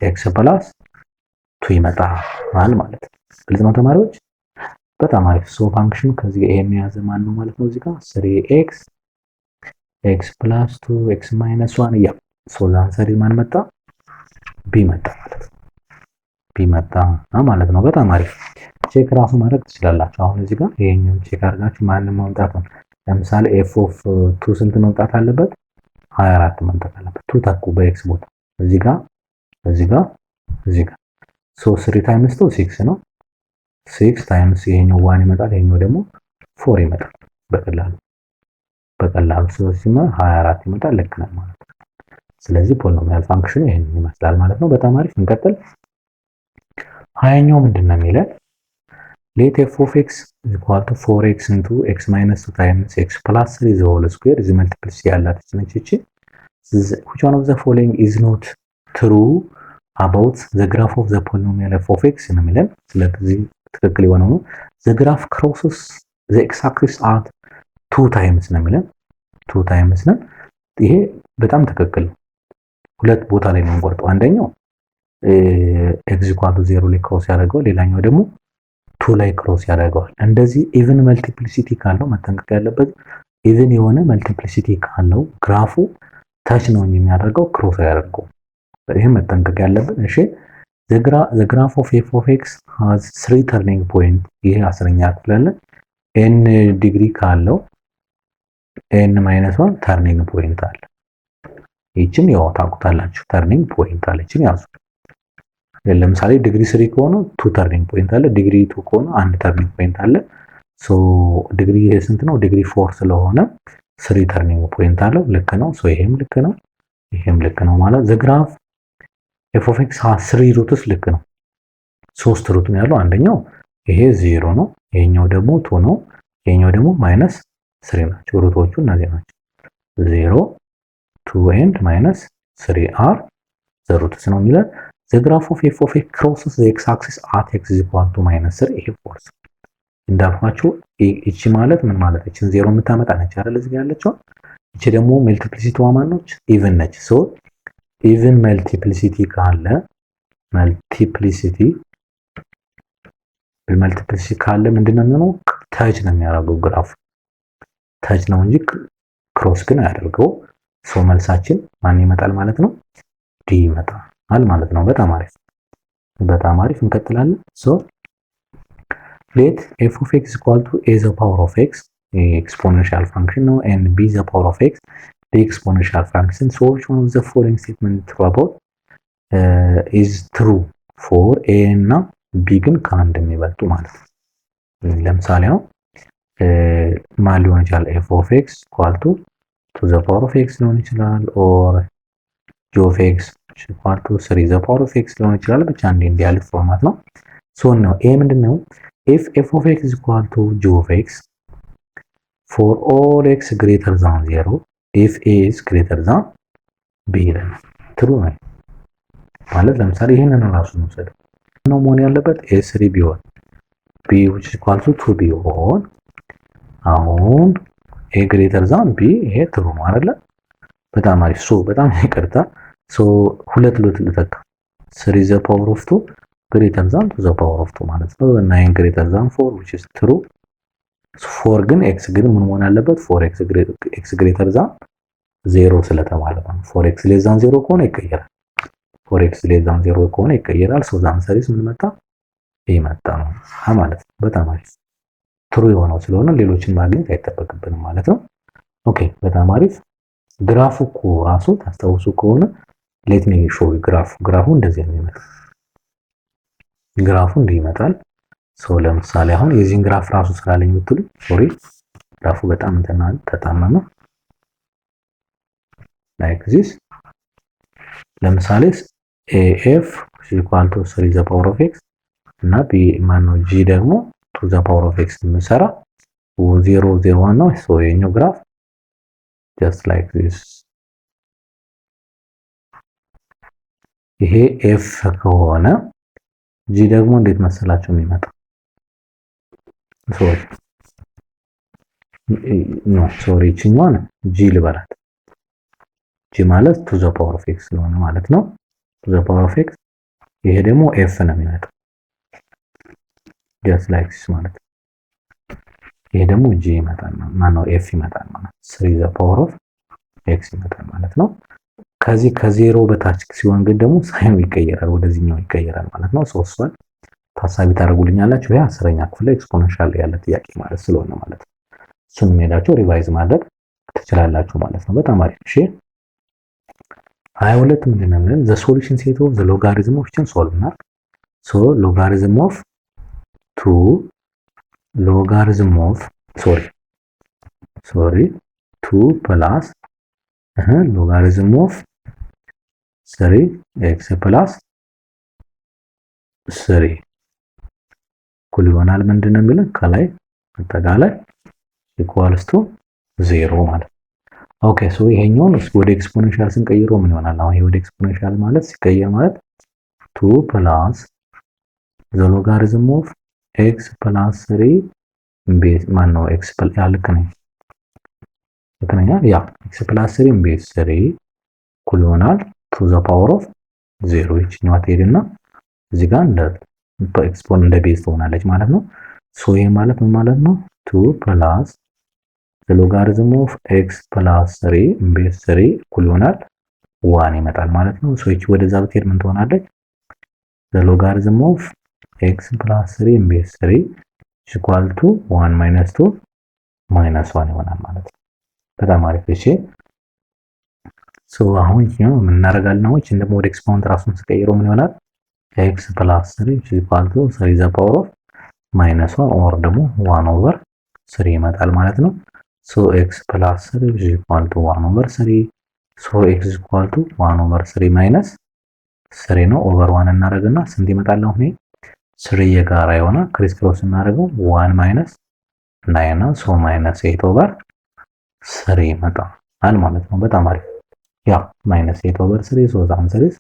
x plus 2 ይመጣል ማለት ነው። ግልጽ ነው ተማሪዎች? በጣም አሪፍ። ሶ ፋንክሽኑ ከዚህ ጋር ይሄን የያዘ ማን ነው ማለት ነው? እዚህ ጋር 3x x plus 2 x minus 1 ያ ሶ አንሰሪ ማን መጣ? b መጣ ማለት ነው። b መጣ ማለት ነው። በጣም አሪፍ። ቼክ ራሱ ማድረግ ትችላላችሁ። አሁን እዚህ ጋር ይሄኛው ቼክ አድርጋችሁ ማንንም ማምጣት ነው። ለምሳሌ f of 2 ስንት መምጣት አለበት? 24 መምጣት አለበት። 2 ታኩ በx ቦታ እዚህ ጋር እዚህ ጋር እዚህ ጋር ሶ 3 ታይምስ 2 6 ነው። 6 ታይምስ ይሄኛው 1 ይመጣል፣ ይሄኛው ደግሞ 4 ይመጣል። በቀላሉ ስለዚህ 24 ይመጣል። ልክ ነው ማለት ነው። ስለዚህ ፖሊኖሚያል ፋንክሽኑ ይሄን ይመስላል ማለት ነው። በጣም አሪፍ። እንቀጥል። 20ኛው ምንድነው የሚለው? ሌት ኤፍ ኦፍ ኤክስ ኢኳል ቱ 4x ኢንቱ ኤክስ ማይነስ 2 ታይምስ ኤክስ ፕላስ 3 ዘ ሆል ስኩዌር እዚ መልቲፕሊሲቲ ያላት ነች እቺ which one of the following is not true about the graph of the polynomial f of x ነው የሚለን። ስለዚህ ትክክል የሆነው ነው the graph crosses the x axis at 2 times ነው የሚለን 2 times ነው። ይሄ በጣም ትክክል ነው። ሁለት ቦታ ላይ ነው የምንቆርጠው። አንደኛው x equal to 0 ላይ ክሮስ ያደርገው፣ ሌላኛው ደግሞ 2 ላይ ክሮስ ያደርገዋል። እንደዚህ ኢቭን መልቲፕሊሲቲ ካለው መጠንቀቅ ያለበት ኢቭን የሆነ መልቲፕሊሲቲ ካለው ግራፉ ታች ነው የሚያደርገው ክሮስ ያደርገው። ይሄ መጠንቀቅ ያለብን። እሺ the graph of f of x has 3 turning point። ይሄ 10ኛ ክፍል አለ n ዲግሪ ካለው n - 1 ተርኒንግ ፖይንት አለ። ይችን ያው ታውቁታላችሁ። ተርኒንግ ፖይንት አለ። ይችን ያዙ። ለምሳሌ ዲግሪ 3 ከሆነ 2 ተርኒንግ ፖይንት አለ። ዲግሪ 2 ከሆነ 1 ተርኒንግ ፖይንት አለ። ሶ ዲግሪ ስንት ነው? ዲግሪ 4 ስለሆነ 3 ተርኒንግ ፖይንት አለው። ልክ ነው። ሶ ይሄም ልክ ነው፣ ይሄም ልክ ነው ማለት the graph f of x has 3 ሩትስ ልክ ነው። 3 ሩት ነው ያለው። አንደኛው ይሄ 0 ነው፣ ይሄኛው ደግሞ 2 ነው፣ ይሄኛው ደግሞ -3 ናቸው። ሩቶቹ እነዚህ ናቸው። 0 2 and -3 are the roots ነው የሚለው። the graph of f of x crosses the x axis at x is equal to -3 ይሄ ፎርስ እንዳልኳችሁ። እቺ ማለት ምን ማለት እቺን 0 የምታመጣ ነች አይደል? እዚህ ጋር ያለችው እቺ ደግሞ መልቲፕሊሲቲዋ ማን ነች? ኢቭን ነች። ሶ ኢቭን መልቲፕሊሲቲ ካለ መልቲፕሊሲቲ ካለ ምንድነው የሚሆነው? ታች ነው የሚያደርገው ግራፍ ታች ነው እንጂ ክሮስ ግን አያደርገው። ሶ መልሳችን ማን ይመጣል ማለት ነው? ዲ ይመጣል ማለት ነው። በጣም አሪፍ በጣም አሪፍ። እንቀጥላለን። ሶ let f of x equal to a the power of x exponential function ነው and b the power of x the exponential function. So which one of the following statement true about is true for a እና b ግን ከአንድ የሚበልጡ ማለት ነው። ለምሳሌ አሁን ማን ሊሆን ይችላል? f of x equal to the power of x ሊሆን ይችላል or g of x equal to 3 the power of x ሊሆን ይችላል። ብቻ እንዲህ ያለ ፎርማት ነው። ሶ ነው ይሄ ምንድነው? if f of x is equal to g of x for all x greater than 0 if a is greater than b ይላል። true ነው ማለት ለምሳሌ ይሄንን ራሱ እንውሰድ ነው መሆን ያለበት a3 ቢሆን b which is equal to 2 ቢሆን አሁን a greater than b ይሄ true ነው አይደለ? በጣም አሪፍ። ሶ በጣም ይቅርታ። ሶ ሁለት ሉት ልተካ 3 the power of 2 greater than to the power of 2 ማለት ነው። 9 greater than 4 which is true. 4 ግን x ግን ምን መሆን አለበት? 4x greater than 0 ስለተባለ ነው። 4x less than 0 ከሆነ ይቀየራል። 4x less than 0 ከሆነ ይቀየራል። ሶ ዛን ሰሪስ ምን መጣ? ይመጣ ነው ማለት ነው። በጣም አሪፍ ትሩ የሆነው ስለሆነ ሌሎችን ማግኘት አይጠበቅብንም ማለት ነው። ኦኬ በጣም አሪፍ። ግራፉ እኮ ራሱ ታስታውሱ ከሆነ ሌት ሚ ሾው ግራፉ እንደዚህ ነው የሚመጣው። ግራፉ እንዲህ ይመጣል። ሶ ለምሳሌ አሁን የዚህን ግራፍ ራሱ ስላለኝ የምትሉ ሶሪ ግራፉ በጣም ተጣመመ ላይክ ዚስ። ለምሳሌ ኤፍ ኢኳል ቱ 3 ዘ ፓወር ኦፍ ኤክስ እና ቢ ማነው ጂ ደግሞ 2 ዘ ፓወር ኦፍ ኤክስ የምንሰራ 0 0 1 ነው። ሶ የኛው ግራፍ just like this ይሄ ኤፍ ከሆነ ጂ ደግሞ እንዴት መሰላችሁ የሚመጣው? ሶሪ እቺኛዋን ጂ ልበላት። ጂ ማለት ቱ ዘ ፓወር ኦፍ ኤክስ ስለሆነ ማለት ነው። ቱ ዘ ፓወር ኦፍ ኤክስ። ይሄ ደግሞ ኤፍ ነው የሚመጣው just like this ማለት ነው። ይሄ ደግሞ ጂ ይመጣል ማነው ኤፍ ይመጣል ማለት 3 ዘ ፓወር ኦፍ ኤክስ ይመጣል ማለት ነው። ከዚህ ከዜሮ በታች ሲሆን ግን ደግሞ ሳይኑ ይቀየራል፣ ወደዚህኛው ይቀየራል ማለት ነው። ሶስቱን ታሳቢ ታደርጉልኛላችሁ። ይሄ 10ኛ ክፍል ላይ ኤክስፖኔንሻል ያለ ጥያቄ ማለት ስለሆነ ማለት ነው። እሱንም ሄዳችሁ ሪቫይዝ ማድረግ ትችላላችሁ ማለት ነው። በጣም አሪፍ። እሺ 22 ምንድነው የሚለን? ዘ ሶሉሽን ሴት ኦፍ ዘ ሎጋሪዝም ኦፍ ችን ሶልቭ እና ሶ ሎጋሪዝም ኦፍ 2 ሎጋሪዝም ኦፍ ሶሪ 2 ፕላስ ሎጋሪዝም ኦፍ 3 x ፕላስ 3 እኩል ይሆናል ምንድነው የሚለን ከላይ አጠቃላይ ኢኳልስ ቱ 0 ማለት ነው። ኦኬ ሶ ይሄኛውን ወደ ኤክስፖኔንሻል ስንቀይረው ምን ይሆናል? አሁን ይሄ ወደ ኤክስፖኔንሻል ማለት ሲቀየር ማለት 2 ፕላስ ዘ ሎጋሪዝም ኦፍ ኤክስ ፕላስ 3 ቤዝ ማን ነው ኤክስ ፕላስ ልክ ነኝ ያ ኤክስ ፕላስ 3 ቤዝ 3 እኩል ይሆናል ቱ ዘ ፓወር ኦፍ 0 ይችኛዋ ትሄድና እዚህ ጋር እንደ ኤክስፖን እንደ ቤዝ ትሆናለች ማለት ነው። ሶ ይሄ ማለት ምን ማለት ነው? 2 ፕላስ ዘ ሎጋሪዝም ኦፍ ኤክስ ፕላስ 3 ቤዝ 3 እኩል ይሆናል 1 ይመጣል ማለት ነው። ሶ ይቺ ወደዛ ብትሄድ ምን ትሆናለች? ዘ ሎጋሪዝም ኦፍ ኤክስ ፕላስ 3 ቤዝ 3 ኢኳል ቱ 1 ማይነስ 2 ማይነስ 1 ይሆናል ማለት ነው። በጣም አሪፍ። እሺ ሶ አሁን ይሄው ምን እናደርጋለን? አሁን እቺን ደግሞ ወደ ኤክስፖነንት ራሱን ስቀይረው ምን ይሆናል? ኤክስ ፕላስ 3 ኢኳል ቱ 3 ዘ ፓወር ኦፍ ማይነስ 1 ኦር ደግሞ 1 ኦቨር 3 ይመጣል ማለት ነው። ሶ ኤክስ ፕላስ 3 ኢኳል ቱ 1 ኦቨር 3 ሶ ኤክስ ኢኳል ቱ 1 ኦቨር 3 ማይነስ 3 ነው። ኦቨር 1 እናደርግና ስንት ይመጣል? አሁን 3 የጋራ ይሆናል። ክሪስ ክሮስ እናደርገው 1 ማይነስ 9 ነው። ሶ ማይነስ 8 ኦቨር 3 ይመጣል ማለት ነው። በጣም አሪፍ። ያ ማይነስ 8 ኦቨር 3 ሶ ዛን 3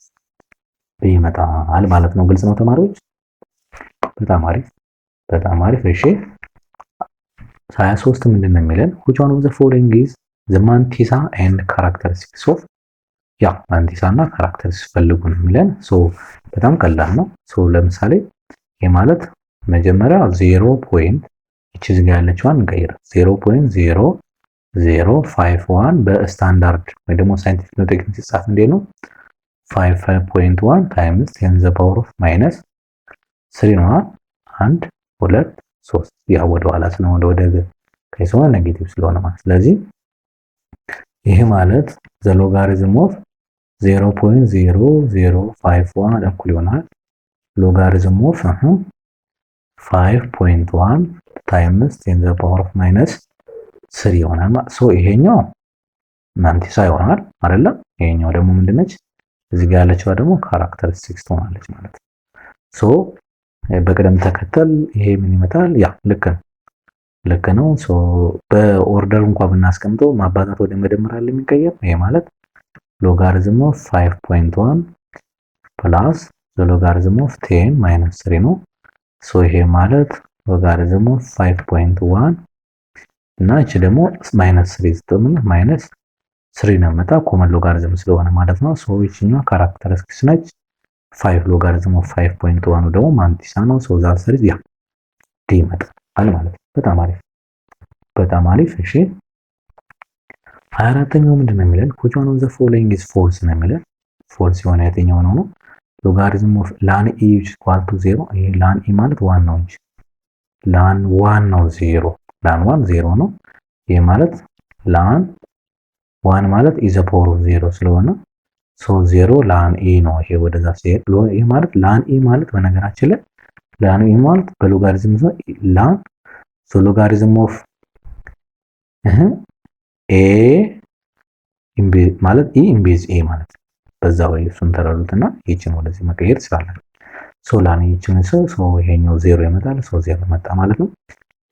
ይመጣል ማለት ነው። ግልጽ ነው ተማሪዎች? በጣም አሪፍ በጣም አሪፍ። እሺ 23 ምንድነው የሚለን? which one of the following is the mantissa and characteristics of ያ ማንቲሳ እና ካራክተሪስቲክስ ፈልጉ ነው የሚለን። ሶ በጣም ቀላል ነው። ሶ ለምሳሌ ይሄ ማለት መጀመሪያ 0 ፖይንት እቺ እዚህ ጋር ያለችዋን እንቀይር 0.0051 በስታንዳርድ ወይ ደግሞ ሳይንቲፊክ ኖቴሽን ሲጻፍ እንዴት ነው? 55.1 ታይምስ 10 ዘ ፓወር ኦፍ ማይነስ 3 ነው። 1 2 3 ያ ወደ ኋላ ስለሆነ ወደ ከይሰው ኔጌቲቭ ስለሆነ ማለት ስለዚህ ይሄ ማለት ዘ ሎጋሪዝም ኦፍ 0.0051 እኩል ይሆናል ሎጋሪዝም ኦፍ 5.1 ታይምስ 10 ዘ ፓወር ኦፍ ማይነስ 3 ይሆናል ማለት ሶ ይሄኛው ማንቲሳ ይሆናል አይደለ? ይሄኛው ደግሞ ምንድነች? እዚህ ጋር ያለችው ደግሞ ካራክተሪስቲክስ ትሆናለች ማለት ነው። ሶ በቅደም ተከተል ይሄ ምን ይመጣል? ያ ልክ ነው። ሶ በኦርደር እንኳን ብናስቀምጠው ማባዛት ወደ መደመር አለ የሚቀየር ይሄ ማለት ሎጋሪዝም ኦፍ 5.1 ፕላስ ዘ ሎጋሪዝም ኦፍ 10 ማይነስ 3 ነው። ሶ ይሄ ማለት ሎጋሪዝም ኦፍ 5.1 እና እቺ ደግሞ ማይነስ 3 ስትሆን ማይነስ 3 ነው መጣ ኮመን ሎጋሪዝም ስለሆነ ማለት ነው። ሶ ይቺኛው ካራክተሪስቲክስ ነች። 5 ሎጋሪዝም ኦፍ 5.1 ደግሞ ማንቲሳ ነው። ሶ ዛት 3 ያ ዲ ይመጣል ማለት ነው። በጣም አሪፍ። እሺ 24ኛው ምንድነው የሚለን? which one of the following is false ነው የሚለን። ፎልስ የሆነ የትኛው ነው? ሎጋሪዝም ኦፍ ላን ኢ ኢኳል ቱ 0 ይሄ ላን ኢ ማለት 1 ነው እንጂ ላን 1 ነው 0 ላን 1 0 ነው። ይሄ ማለት ላን 1 ማለት ኢዘ ፓወር ኦፍ 0 ስለሆነ ሶ 0 ላን ኢ ነው። ይሄ ወደዛ ሲሄድ ይሄ ማለት ላን ኢ ማለት በነገራችን ላይ ላን ኢ ማለት በሎጋሪዝም ነው ላን ሶ ሎጋሪዝም ኦፍ ኤ ኢምቤዝ ማለት ኢ ኢምቤዝ ኤ ማለት በዛ ወይ እሱን ተረዱትና ይቺን ወደዚህ መቀየር ይችላል። ሶ ላን ኢ ይቺን ሶ ይሄኛው 0 ይመጣል። ሶ 0 መጣ ማለት ነው።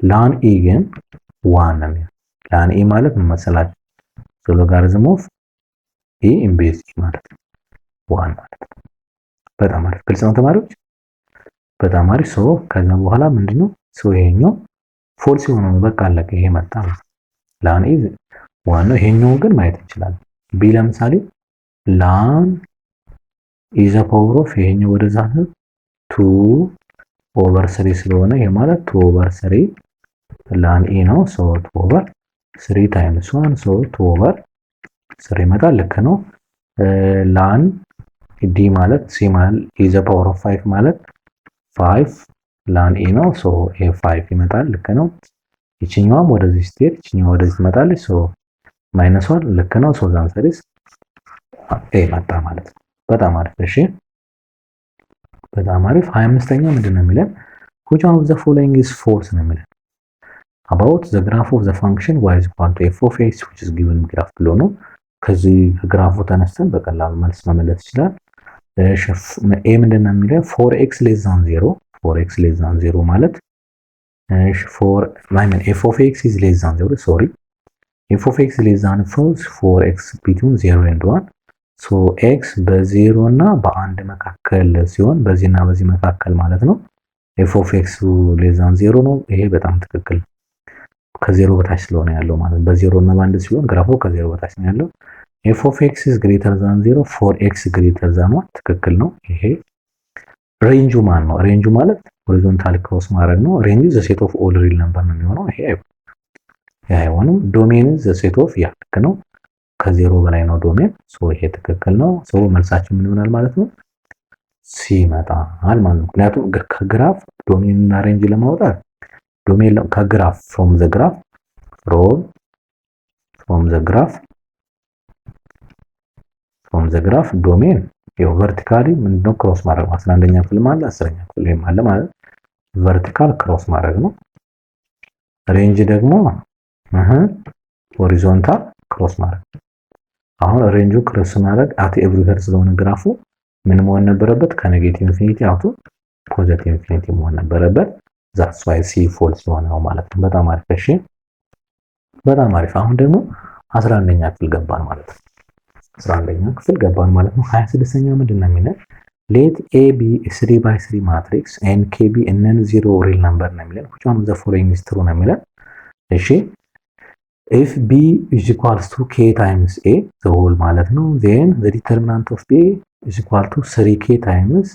ላን ኢ ግን 1 ነው። ላን ኢ ማለት ምን መሰላችሁ? ሶ ሎጋሪዝም ኦፍ ኢ ኢምቤዝ ኢ ማለት 1 ማለት ነው። በጣም አሪፍ ግልጽ ነው ተማሪዎች? በጣም አሪፍ። ሶ ከዛ በኋላ ምንድነው? ሶ ይሄኛው ፎልስ የሆነው በቃ አለቀ። ይሄ መጣ ላን ኢ 1 ነው። ይሄኛው ግን ማየት እንችላለን። ቢ ለምሳሌ ላን ኢ ዘ ፓወር ኦፍ ይሄኛው ወደዛ 2 ኦቨር 3 ስለሆነ ይሄ ማለት 2 ኦቨር 3 ላን ኢ ነው። ሶ 2 ኦቨር 3 ታይምስ 1 ሶ 2 ኦቨር 3 ይመጣል። ልክ ነው። ላን ዲ ማለት ሲ ማለት ኢ ዘ ፓወር ኦፍ 5 ማለት 5 ላን ኢ ነው። ሶ ኤ 5 ይመጣል። ልክ ነው። ይችኛዋም ወደዚህ ስትሄድ ይችኛዋ ወደዚህ ትመጣለች። ሶ ማይነስ 1 ልክ ነው። ሶ ዛን 3 ኤ መጣ ማለት ነው። በጣም አሪፍ። እሺ በጣም አሪፍ። 25ኛው ምንድነው የሚለን? which one of the following is false ነው የሚለን about the graph of the function y is equal to f of x which is given graph ብሎ ነው። ከዚህ ግራፉ ተነስተን በቀላሉ መልስ መመለስ ይችላል። ኤ ምንድነው የሚለን? 4x less than 0 4x less than 0 ማለት እሺ ፎር ማይን ኤፍ ኦፍ ኤክስ ኢዝ ሌስ ዛን 0 ሶሪ ኤፍ ኦፍ ኤክስ ሌስ ዛን ፎልስ ፎር ኤክስ ቢትዊን 0 ኤንድ 1 ሶ ኤክስ በ0 እና በ1 መካከል ሲሆን በዚህና በዚህ መካከል ማለት ነው ኤፍ ኦፍ ኤክስ ሌስ ዛን 0 ነው። ይሄ በጣም ትክክል ከዜሮ በታች ስለሆነ ያለው ማለት በ0 እና በ1 ሲሆን ግራፉ ከዜሮ በታች ነው ያለው። ኤፍ ኦፍ ኤክስ ኢዝ ግሬተር ዛን 0 ፎር ኤክስ ግሬተር ዛን 1 ትክክል ነው። ይሄ ሬንጁ ማን ነው? ሬንጁ ማለት ሆሪዞንታል ክሮስ ማድረግ ነው። ሬንጁ ዘ ሴት ኦፍ ኦል ሪል ነምበር ነው የሚሆነው። ይሄ አይሆንም። ዶሜን ዘ ሴት ኦፍ ያ ልክ ነው። ከዜሮ በላይ ነው ዶሜን። ሶ ይሄ ትክክል ነው። ሶ መልሳችን ምን ይሆናል ማለት ነው? ሲ ይመጣል ማለት ነው። ምክንያቱም ከግራፍ ዶሜን እና ሬንጅ ለማውጣት ዶሜን ከግራፍ from the graph ዶሜን ያው ቨርቲካሊ ምንድነው ክሮስ ማድረግ 11ኛ ክፍል ማለት 10ኛ ክፍል ላይ ማለት ቨርቲካል ክሮስ ማድረግ ነው። ሬንጅ ደግሞ ሆሪዞንታል ክሮስ ማድረግ። አሁን ሬንጁ ክሮስ ማድረግ አት ኤቭሪ ሄር ስለሆነ ግራፉ ምን መሆን ነበረበት? ከኔጌቲቭ ኢንፊኒቲ አውቶ ፖዚቲቭ ኢንፊኒቲ መሆን ነበረበት። ዛትስ ዋይ ሲ ፎልስ የሆነ ነው ማለት ነው። በጣም አሪፍ። እሺ በጣም አሪፍ። አሁን ደግሞ 11ኛ ክፍል ገባን ማለት ነው። 11ኛ ክፍል ገባን ማለት ነው። 26ኛ ምንድነው የሚለው? ሌት ኤ ቢ 3x3 ማትሪክስ ኤንድ ኬ ቢ ነን ዚሮ ሪል ነምበር ነው የሚለው። which one of the following is true ነው የሚለው። እሺ if b is equals to k times a the whole ማለት ነው then the determinant of b is equal to 3k times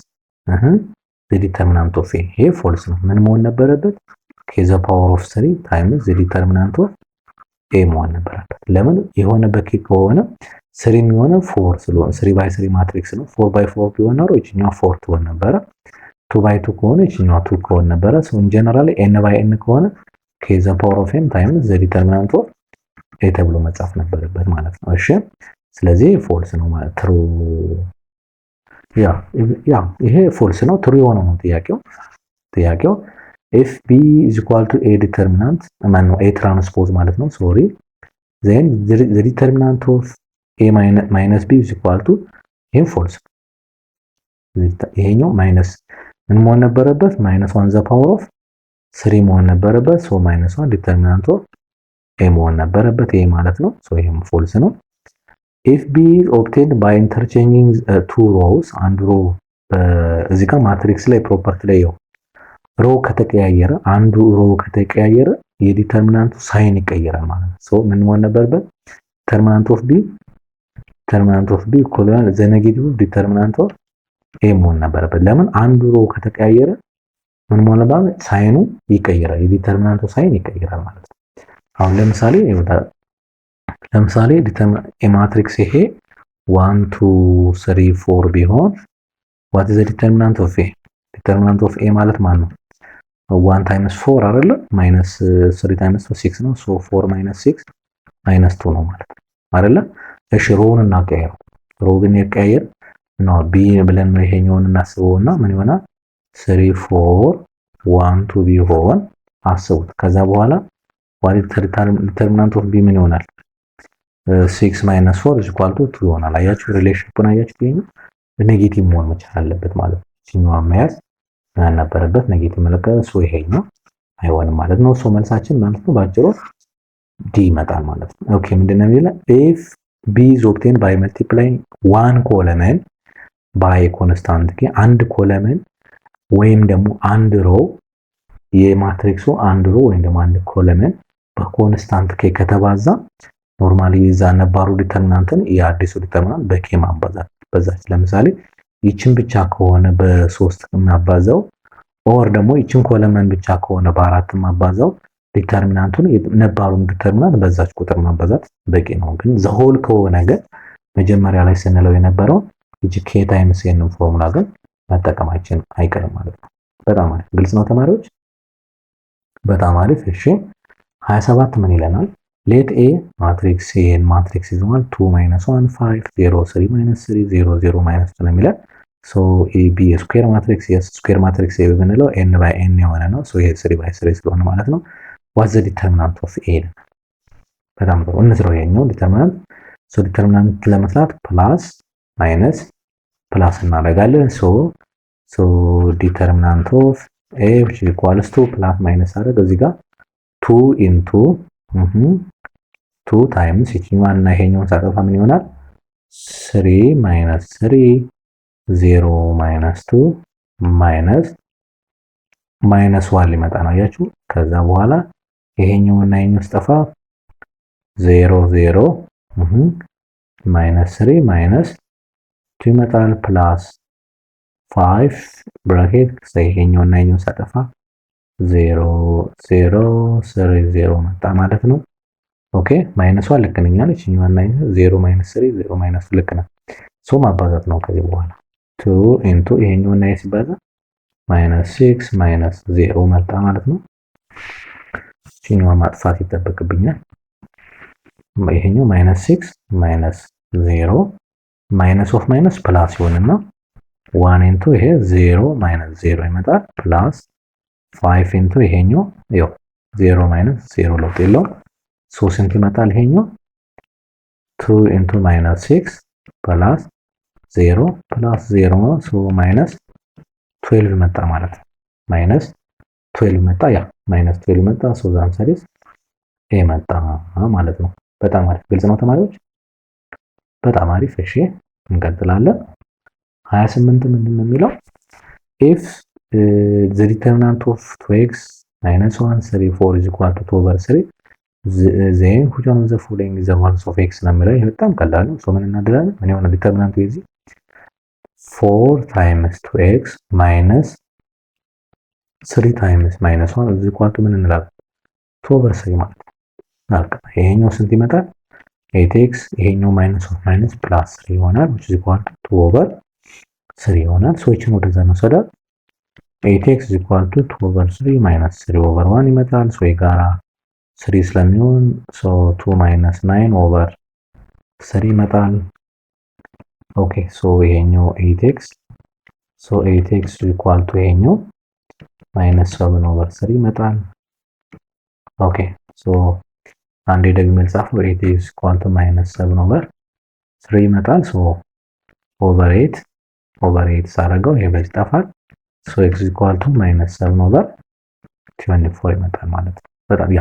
the determinant of a ይሄ ፎልስ ነው። ምን መሆን ነበረበት? k the power of 3 times the determinant of a መሆን ነበረበት። ለምን የሆነ በk ከሆነ 3 የሚሆነ 4 ስለሆነ 3x3 ማትሪክስ ነው። 4x4 ቢሆን ኖሮ እቺኛው 4 ትሆን ነበረ። 2x2 ከሆነ እቺኛው 2 ከሆነ ነበረ። ሶ ኢን ጀነራል n/n ከሆነ k the power of n times the determinant of a ተብሎ መጻፍ ነበረበት ማለት ነው። እሺ ስለዚህ ፎልስ ነው ማለት ትሩ ያ ይሄ ፎልስ ነው። ትሩ የሆነው ነው ጥያቄው if b is equal to a determinant ማነው a transpose ማለት ነው ሶሪ then the determinant of a minus b is equal to ይሄ ፎልስ ይሄኛው ማይነስ ምን መሆን ነበረበት? ማይነስ 1 the power of 3 መሆን ነበረበት። ሶ ማይነስ 1 determinant of a መሆን ነበረበት ይሄ ማለት ነው። ሶ ይሄም ፎልስ ነው። if b is obtained by interchanging two rows አንድ ሮ እዚህ ጋር ማትሪክስ ላይ ፕሮፐርቲ ላይ ሮ ከተቀያየረ አንዱ ሮ ከተቀያየረ የዲተርሚናንቱ ሳይን ይቀየራል ማለት ነው። ሶ ምን መሆን ነበረበት? determinant of b ኢኳል ዘ ኔጌቲቭ determinant of a መሆን ነበረበት። ለምን አንዱ ሮ ከተቀያየረ ምን መሆን ነበረበት? ሳይኑ ይቀየራል፣ የዲተርሚናንቱ ሳይን ይቀየራል ማለት ነው። አሁን ለምሳሌ ማትሪክስ ይሄ 1 2 3 4 ቢሆን what is the determinant of a? determinant of a ማለት ማለት ነው 1 times 4 አይደለ? minus 3 times 2 6 ነው። so 4 minus 6 minus 2 ነው ማለት አይደለ? እሺ ሮውን እናቀያየው። ሮ ግን የቀያየር ነው b ብለን ነው ይሄኛውን እናስበውና ምን ይሆናል? 3 4 1 2 ቢሆን አስቡት። ከዛ በኋላ what is the determinant of b ምን ይሆናል? 6 minus 4 is equal to 2 ይሆናል። አያችሁ ሪሌሽንፑን አያችሁ? ይሄኛው ኔጌቲቭ መሆን መቻል አለበት ማለት ነው። እኛው መያዝ ያነበረበት ኔጌቲቭ መለከት ሶ ይሄኛው አይሆንም ማለት ነው። ሶ መልሳችን ማለት ነው ባጭሩ ዲ ይመጣል ማለት ነው። ኦኬ ምንድነው የሚለው? if b is obtained by multiplying one column by constant k አንድ ኮለመን ወይም ደግሞ አንድ ሮ የማትሪክሱ አንድ ሮ ወይም ደግሞ አንድ ኮለመን በኮንስታንት k ከተባዛ ኖርማሊ እዛ ነባሩ ዲተርሚናንትን የአዲሱ ዲተርሚናንት በk ማባዛት በዛች ለምሳሌ ይችን ብቻ ከሆነ በ3 ማባዛው ኦር ደግሞ ይችን ኮለመን ብቻ ከሆነ በ4 ማባዛው ዲተርሚናንቱን ነባሩን ዲተርሚናንት በዛች ቁጥር ማባዛት በቂ ነው። ግን ዘሆል ከሆነ ግን መጀመሪያ ላይ ስንለው የነበረው እቺ k ታይምስ n ፎርሙላ ግን መጠቀማችን አይቀርም ማለት ነው። በጣም አሪፍ ግልጽ ነው ተማሪዎች፣ በጣም አሪፍ። እሺ 27 ምን ይለናል? let a matrix n matrix is equal 2 minus 1 5 0 3 minus 3 0 0 minus 2 ነው የሚለው። so a b square matrix yes square matrix a ብንለው n by n የሆነ ነው። so ይሄ 3 by 3 ስለሆነ ማለት ነው። what's the determinant of a? በጣም ጥሩ እንስራው ይሄኛው ዲተርሚናንት። so ዲተርሚናንት ለመስራት ፕላስ ማይነስ ፕላስ እናደርጋለን። so determinant of ኤ which is equals to ፕላስ ማይነስ አደረግ እዚህ ጋር 2 into 2 ታይምስ ይችኛዋን እና ይሄኛውን ሳጠፋ ምን ይሆናል? 3 ማይነስ 3 0 ማይነስ 2 ማይነስ 1 ሊመጣ ነው አያችሁ። ከዛ በኋላ ይሄኛው እና ይሄኛው ስጠፋ 0 0 ማይነስ 3 ማይነስ 2 ይመጣል ፕላስ 5 ብራኬት ይሄኛው እና ይሄኛው ሳጠፋ 0 0 3 0 መጣ ማለት ነው። ኦኬ ማይነስ 1 ልክ ነኝ አለች እኛው እና 0 ማይነስ 3 0 ማይነስ 2 ልክ ነው። ሶ ማባዛት ነው ከዚህ በኋላ 2 ኢንቱ ይሄኛው እና ይሄ ሲባዛ ማይነስ 6 ማይነስ 0 መጣ ማለት ነው። እቺኛዋ ማጥፋት ይጠበቅብኛል። ይሄኛው ማይነስ 6 ማይነስ 0 ማይነስ ኦፍ ማይነስ ፕላስ ይሆንና 1 ኢንቱ ይሄ 0 ማይነስ 0 ይመጣል ፕላስ 5 ኢንቱ ይሄኛው ያው 0 ማይነስ 0 ለውጥ የለውም። 3 ስንት ይመጣል ይሄኛው 2 ኢንቱ ማይነስ 6 ፕላስ 0 ፕላስ 0 ሶ ማይነስ 12 መጣ ማለት ነው። ማይነስ 12 መጣ ያ ማይነስ 12 መጣ ሶ ዛን ሰሪስ ኤ መጣ ማለት ነው። በጣም አሪፍ ግልጽ ነው ተማሪዎች፣ በጣም አሪፍ። እሺ እንቀጥላለን። 28 ምንድን ነው የሚለው if the determinant of 2x minus 1 3 4 is equal to 2 over 3 then which one of the following is the values of x ነው የሚለው። ይሄ በጣም ቀላል ነው። ሶ ምን እናደርጋለን? ምን ይሆናል ዲተርሚናንቱ የዚህ 4 times 2x minus 3 times minus 1 is equal to ምን እንላለን? 2 over 3 ማለት ነው። አልቀ ይሄኛው ስንት ይመጣል? 8x ይሄኛው ማይነስ ኦፍ ማይነስ ፕላስ 3 ይሆናል which is equal to 2 over 3 ይሆናል። ሶ እቺን ወደዛ እንወስዳለን። 8x is equal to 2 over 3 minus 3 over 1 ይመጣል። ሶ የጋራ 3 ስለሚሆን ሶ 2 minus 9 over 3 ይመጣል። ኦኬ ሶ ይሄኛው 8x ሶ 8x is equal to ይሄኛው minus 7 over 3 ይመጣል። ኦኬ ሶ አንዴ ደግሞ ልጻፈው 8x is equal to minus 7 over 3 ይመጣል። ሶ over 8 ሳደርገው ይሄ በዚህ ይጠፋል። ሶ x is equal to minus 7 over 24 ይመጣል ማለት ነው። በጣም ያ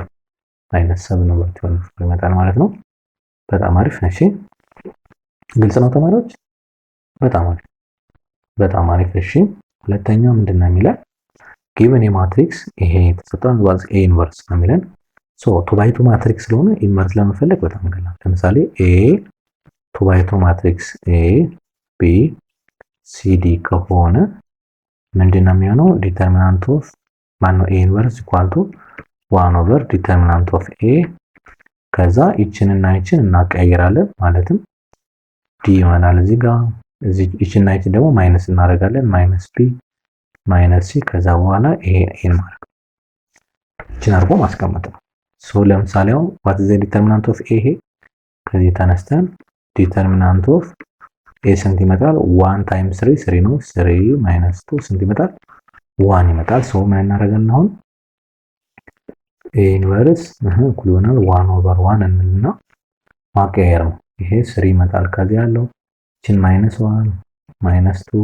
minus 7 over 24 ይመጣል ማለት ነው። በጣም አሪፍ። እሺ ግልጽ ነው ተማሪዎች? በጣም አሪፍ በጣም አሪፍ። እሺ ሁለተኛ ምንድን ነው የሚለው given a matrix ይሄ ተሰጥቷል was a inverse ነው የሚለን። ሶ 2 by 2 ማትሪክስ ስለሆነ ኢንቨርስ ለመፈለግ በጣም ቀላል። ለምሳሌ a 2 by 2 ማትሪክስ a b c d ከሆነ ምንድነው የሚሆነው? ዲተርሚናንት ኦፍ ማነው a ኢንቨርስ ኢኳል ቱ 1 ኦቨር ዲተርሚናንት ኦፍ a ከዛ ይችን እና ይችን እናቀያይራለን ማለትም d ይሆናል እዚህ ጋር ይችን እና ይችን ደግሞ ማይነስ እናደርጋለን ማይነስ b ማይነስ c ከዛ በኋላ ይሄ ኤን ማለት ነው። ይችን አድርጎ ማስቀመጥ ነው። ሶ ለምሳሌ አሁን what is the determinant of a ይሄ ከዚህ ተነስተን ዲተርሚናንት ኦፍ a ስንት ይመጣል? 1 ታይምስ 3 3 ነው። 3 ማይነስ 2 ስንት ይመጣል? 1 ይመጣል። ሶ ምን እናደርጋለን አሁን a ኢንቨርስ እኩል ይሆናል 1 ኦቨር 1 እንልና ማቀያየር ነው። ይሄ 3 ይመጣል ከዚህ ያለው ይችን ማይነስ 1 ማይነስ 2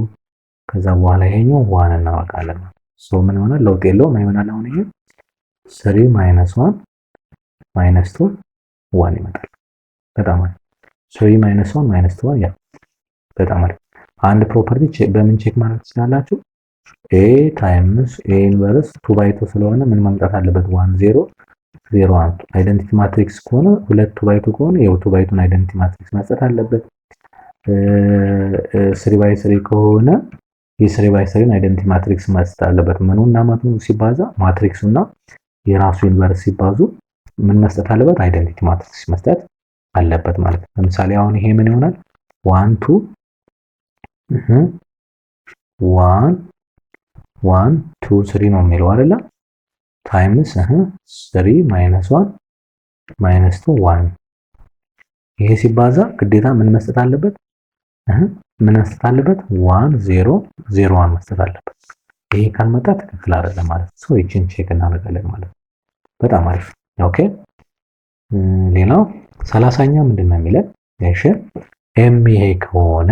ከዛ በኋላ ይሄኛው 1 እናወጣለን። ሶ ምን ይሆናል? ለውጥ የለውም። ምን ይሆናል አሁን ይሄ 3 ማይነስ 1 ማይነስ 2 1 ይመጣል። በጣም አሪፍ። 3 ማይነስ 1 ማይነስ 2 ያ በጣም አሪፍ። አንድ ፕሮፐርቲ በምን ቼክ ማድረግ ትችላላችሁ? a ታይምስ a ኢንቨርስ 2 ባይ 2 ስለሆነ ምን መምጣት አለበት? 1 0 0 1 አይደንቲቲ ማትሪክስ ከሆነ 2 2 ባይ 2 ከሆነ የው 2 ባይ 2 አይደንቲቲ ማትሪክስ መስጠት አለበት። 3 ባይ 3 ከሆነ የ3 ባይ 3 አይደንቲቲ ማትሪክስ መስጠት አለበት። ምኑና ምኑ ሲባዛ ማትሪክሱና የራሱ ኢንቨርስ ሲባዙ ምን መስጠት አለበት? አይደንቲቲ ማትሪክስ መስጠት አለበት ማለት ነው። ለምሳሌ አሁን ይሄ ምን ይሆናል? 1 2 1 1 2 3 ነው የሚለው አይደለ? ታይምስ 3 ማይነስ 1 ማይነስ 2 1 ይሄ ሲባዛ ግዴታ ምን መስጠት አለበት? ምን መስጠት አለበት? 1 0 0 1 መስጠት አለበት። ይሄ ካልመጣ ትክክል አይደለም ማለት ነው። ሶ ይችን ቼክ እናደርጋለን ማለት ነው። በጣም አሪፍ ኦኬ። ሌላው 30ኛ ምንድነው የሚለው? እሺ ኤም ይሄ ከሆነ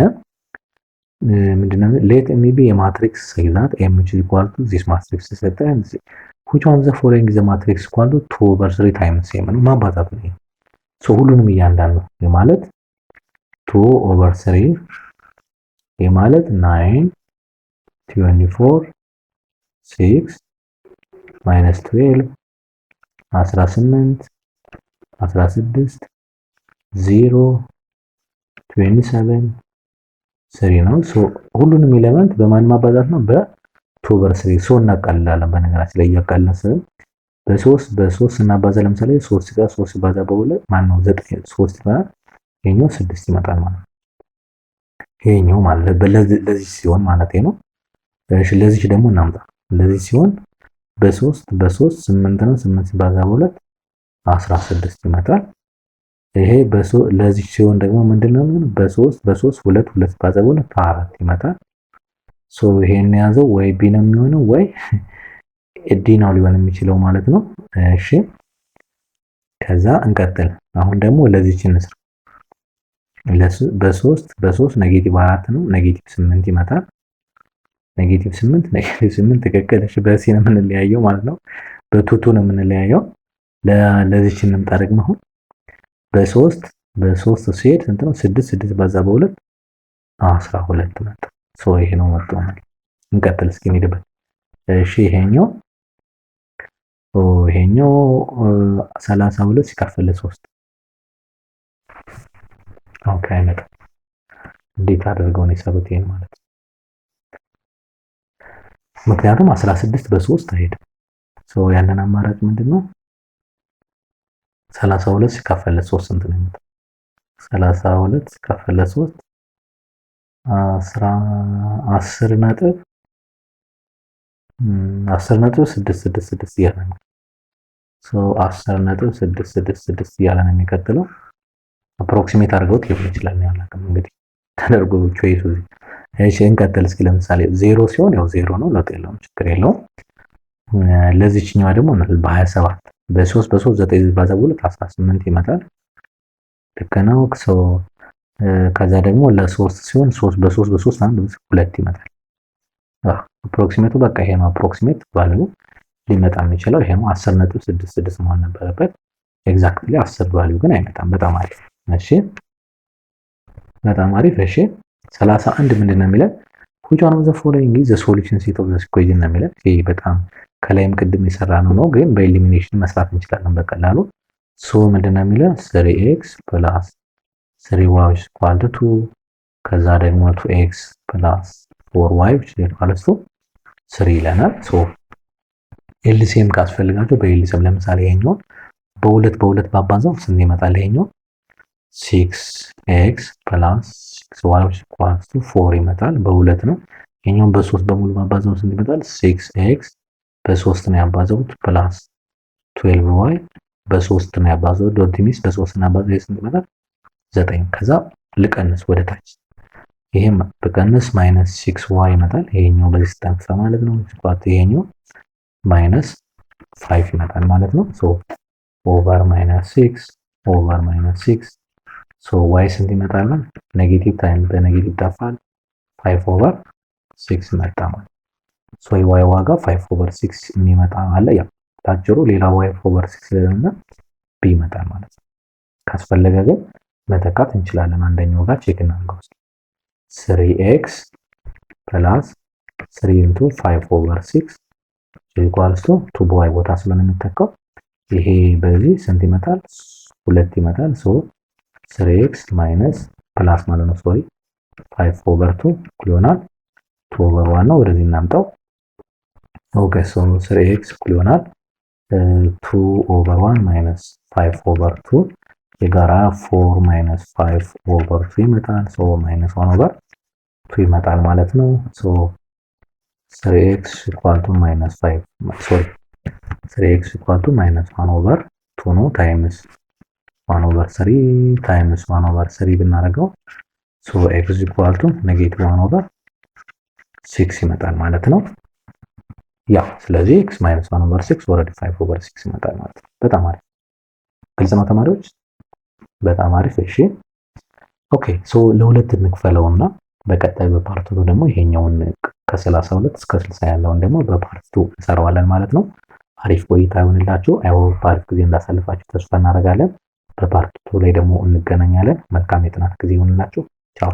ምንድነው ሌት ኤም ቢ የማትሪክስ ሴግዛት ኤም ኢዝ ኢኳል ቱ ዚስ ማትሪክስ ተሰጠን which one of the following is a matrix equal to 2/3 times m ነው ማባዛት ነው። ሶ ሁሉንም እያንዳንዱ ማለት 2/3 ማለት 9 24 6 minus 12 18 16 0 27 3 ነው። ሶ ሁሉንም ኤሌመንት በማን ማባዛት ነው? በ2/3 ሶ እናቃልላለን። በነገራችን ላይ እያቃለልን በ3 ስናባዛ ለምሳሌ 3 ጋር 3 ባዛ በ2 ማን ነው 9 3 ይመጣል። ይሄኛው 6 ይመጣል ማለት ነው። ይሄኛው ማለት ለዚህ ሲሆን ማለት ነው። እሺ ለዚህ ደግሞ እናምጣ። ለዚህ ሲሆን በ3 8 ነው። 8 ሲባዛ በ2 16 ይመጣል። ይሄ ለዚህ ሲሆን ደግሞ ምንድነው? በ3 2 ሲባዛ በ2 4 ይመጣል። ሶ ይሄን ያዘው ወይ ቢ ነው የሚሆነው ወይ ዲ ነው ሊሆን የሚችለው ማለት ነው። እሺ ከዛ እንቀጥል። አሁን ደግሞ ለዚህች እንስራ። በ3 ኔጌቲቭ 4 ነው። ኔጌቲቭ 8 ይመጣል። ኔጌቲቭ 8 ትክክል። እሺ በሲ ነው የምንለያየው ማለት ነው። በቱቱ ነው የምንለያየው። ለዚህች እንምጣ ደግሞ አሁን በ3 ሲሄድ ስንት ነው? 6 ባዛ በ2 12 መጣ። ሶ ይሄ ነው መጣው ማለት። እንቀጥል እስኪ እንሂድበት። እሺ ይሄኛው 32 ሲካፈል ለ3 ኦኬ አይመጣ። እንዴት አድርገው ነው የሰሩት ይሄን ማለት ነው? ምክንያቱም 16 በ3 አይሄድም። ሶ ያንን አማራጭ ምንድነው? 32 ሲካፈል ለ3 ስንት ነው የሚመጣው? 32 ሲካፈል ለ3 10.666 እያለ ነው። ሶ 10.666 እያለ ነው የሚቀጥለው። አፕሮክሲሜት አድርገውት ሊሆን ይችላል ነው ያላቀም እንግዲህ ተደርጎ ቾይሱ። እሺ እንቀጥል እስኪ። ለምሳሌ 0 ሲሆን ያው 0 ነው፣ ለውጥ የለውም፣ ችግር የለውም። ለዚህኛዋ ደግሞ በ27 በ3 9 ባዛ በ2 18 ይመጣል። ልክ ነው። ከዛ ደግሞ ለ3 ሲሆን 3 በ3 አንድ 2 ይመጣል። አፕሮክሲሜቱ በቃ ይሄ ነው። አፕሮክሲሜት ቫልዩ ሊመጣ የሚችለው ይሄ ነው። 10.66 መሆን ነበረበት። ኤግዛክትሊ 10 ቫልዩ ግን አይመጣም። በጣም አሪፍ። እሺ በጣም አሪፍ። እሺ 31 ምንድነው የሚለው? which one of the following is the solution set of this equation ነው የሚለው። ይሄ በጣም ከላይም ቅድም የሰራ ነው ግን በኤሊሚኔሽን መስራት እንችላለን በቀላሉ። ሶ ምንድነው የሚለው? 3x + 3y = 2 ከዛ ደግሞ 2x + 4y = 3 ይለናል። ሶ ኤልሲኤም ካስፈልጋቸው በኤልሲኤም ለምሳሌ ይሄኛው በ2 ባባዛው ስንት ይመጣል? ይሄኛው 6x + 6y = 4 ይመጣል። በ2 ነው። ይሄኛው በ3 በሙሉ ባባዛው ስንት ይመጣል? 6x በ3 ነው ያባዛውት ፕላስ 12y በ3 ነው ያባዛው ዶንት ሚስ በ3 እና ባዛው ስንት ይመጣል? 9። ከዛ ልቀንስ ወደ ታች። ይሄም በቀንስ -6y ይመጣል። ይሄኛው በዚህ ስታንፋ ማለት ነው። ስኳት ይሄኛው -5 ይመጣል ማለት ነው። ሶ ኦቨር -6 ኦቨር -6 ሶ y ስንት ይመጣል? ኔጌቲቭ ታይም በኔጌቲቭ ጠፋል። 5/6 መጣ ማለት ሶ y ዋጋ 5/6 የሚመጣ አለ። ያ ታጭሩ ሌላ y/6 ስለሆነ b ይመጣል ማለት ነው። ካስፈለገ ግን መተካት እንችላለን። አንደኛው ጋር ቼክ እናድርገው። 3x + 3 * 5/6 = 2y ቦታ ስለሆነ የሚተካው ይሄ በዚህ ስንት ይመጣል? 2 ይመጣል። ሶ 3x ማይነስ ፕላስ ማለት ነው 5/2 ይሆናል። 2/1 ነው። ወደዚህ እናምጣው። ኦኬ ሶ 3x ይሆናል 2/1 ማይነስ 5/2 የጋራ 4 ማይነስ 5/2 ይመጣል። ሶ ማይነስ 1/2 ይመጣል ማለት ነው። ሶ 3x ማይነስ 1/2 ነው ታይምስ 1/3 ታይምስ 1/3 ብናደርገው ሶ x ኔጌቲቭ 1/6 ይመጣል ማለት ነው። ያ ስለዚህ x ማይነስ 1/6 ኦልሬዲ 5/6 ይመጣል ማለት ነው። በጣም አሪፍ ግልጽ ነው ተማሪዎች፣ በጣም አሪፍ። እሺ ኦኬ ሶ ለሁለት እንክፈለውና በቀጣይ በፓርት 2 ደግሞ ይሄኛውን ከ32 እስከ 60 ያለውን ደግሞ በፓርት 2 እንሰራዋለን ማለት ነው። አሪፍ ቆይታ ይሁንላችሁ። አይሆፕ አሪፍ ጊዜ እንዳሳልፋችሁ ተስፋ እናደርጋለን። በፓርት 2 ላይ ደግሞ እንገናኛለን። መልካም የጥናት ጊዜ ይሁንላችሁ። ቻው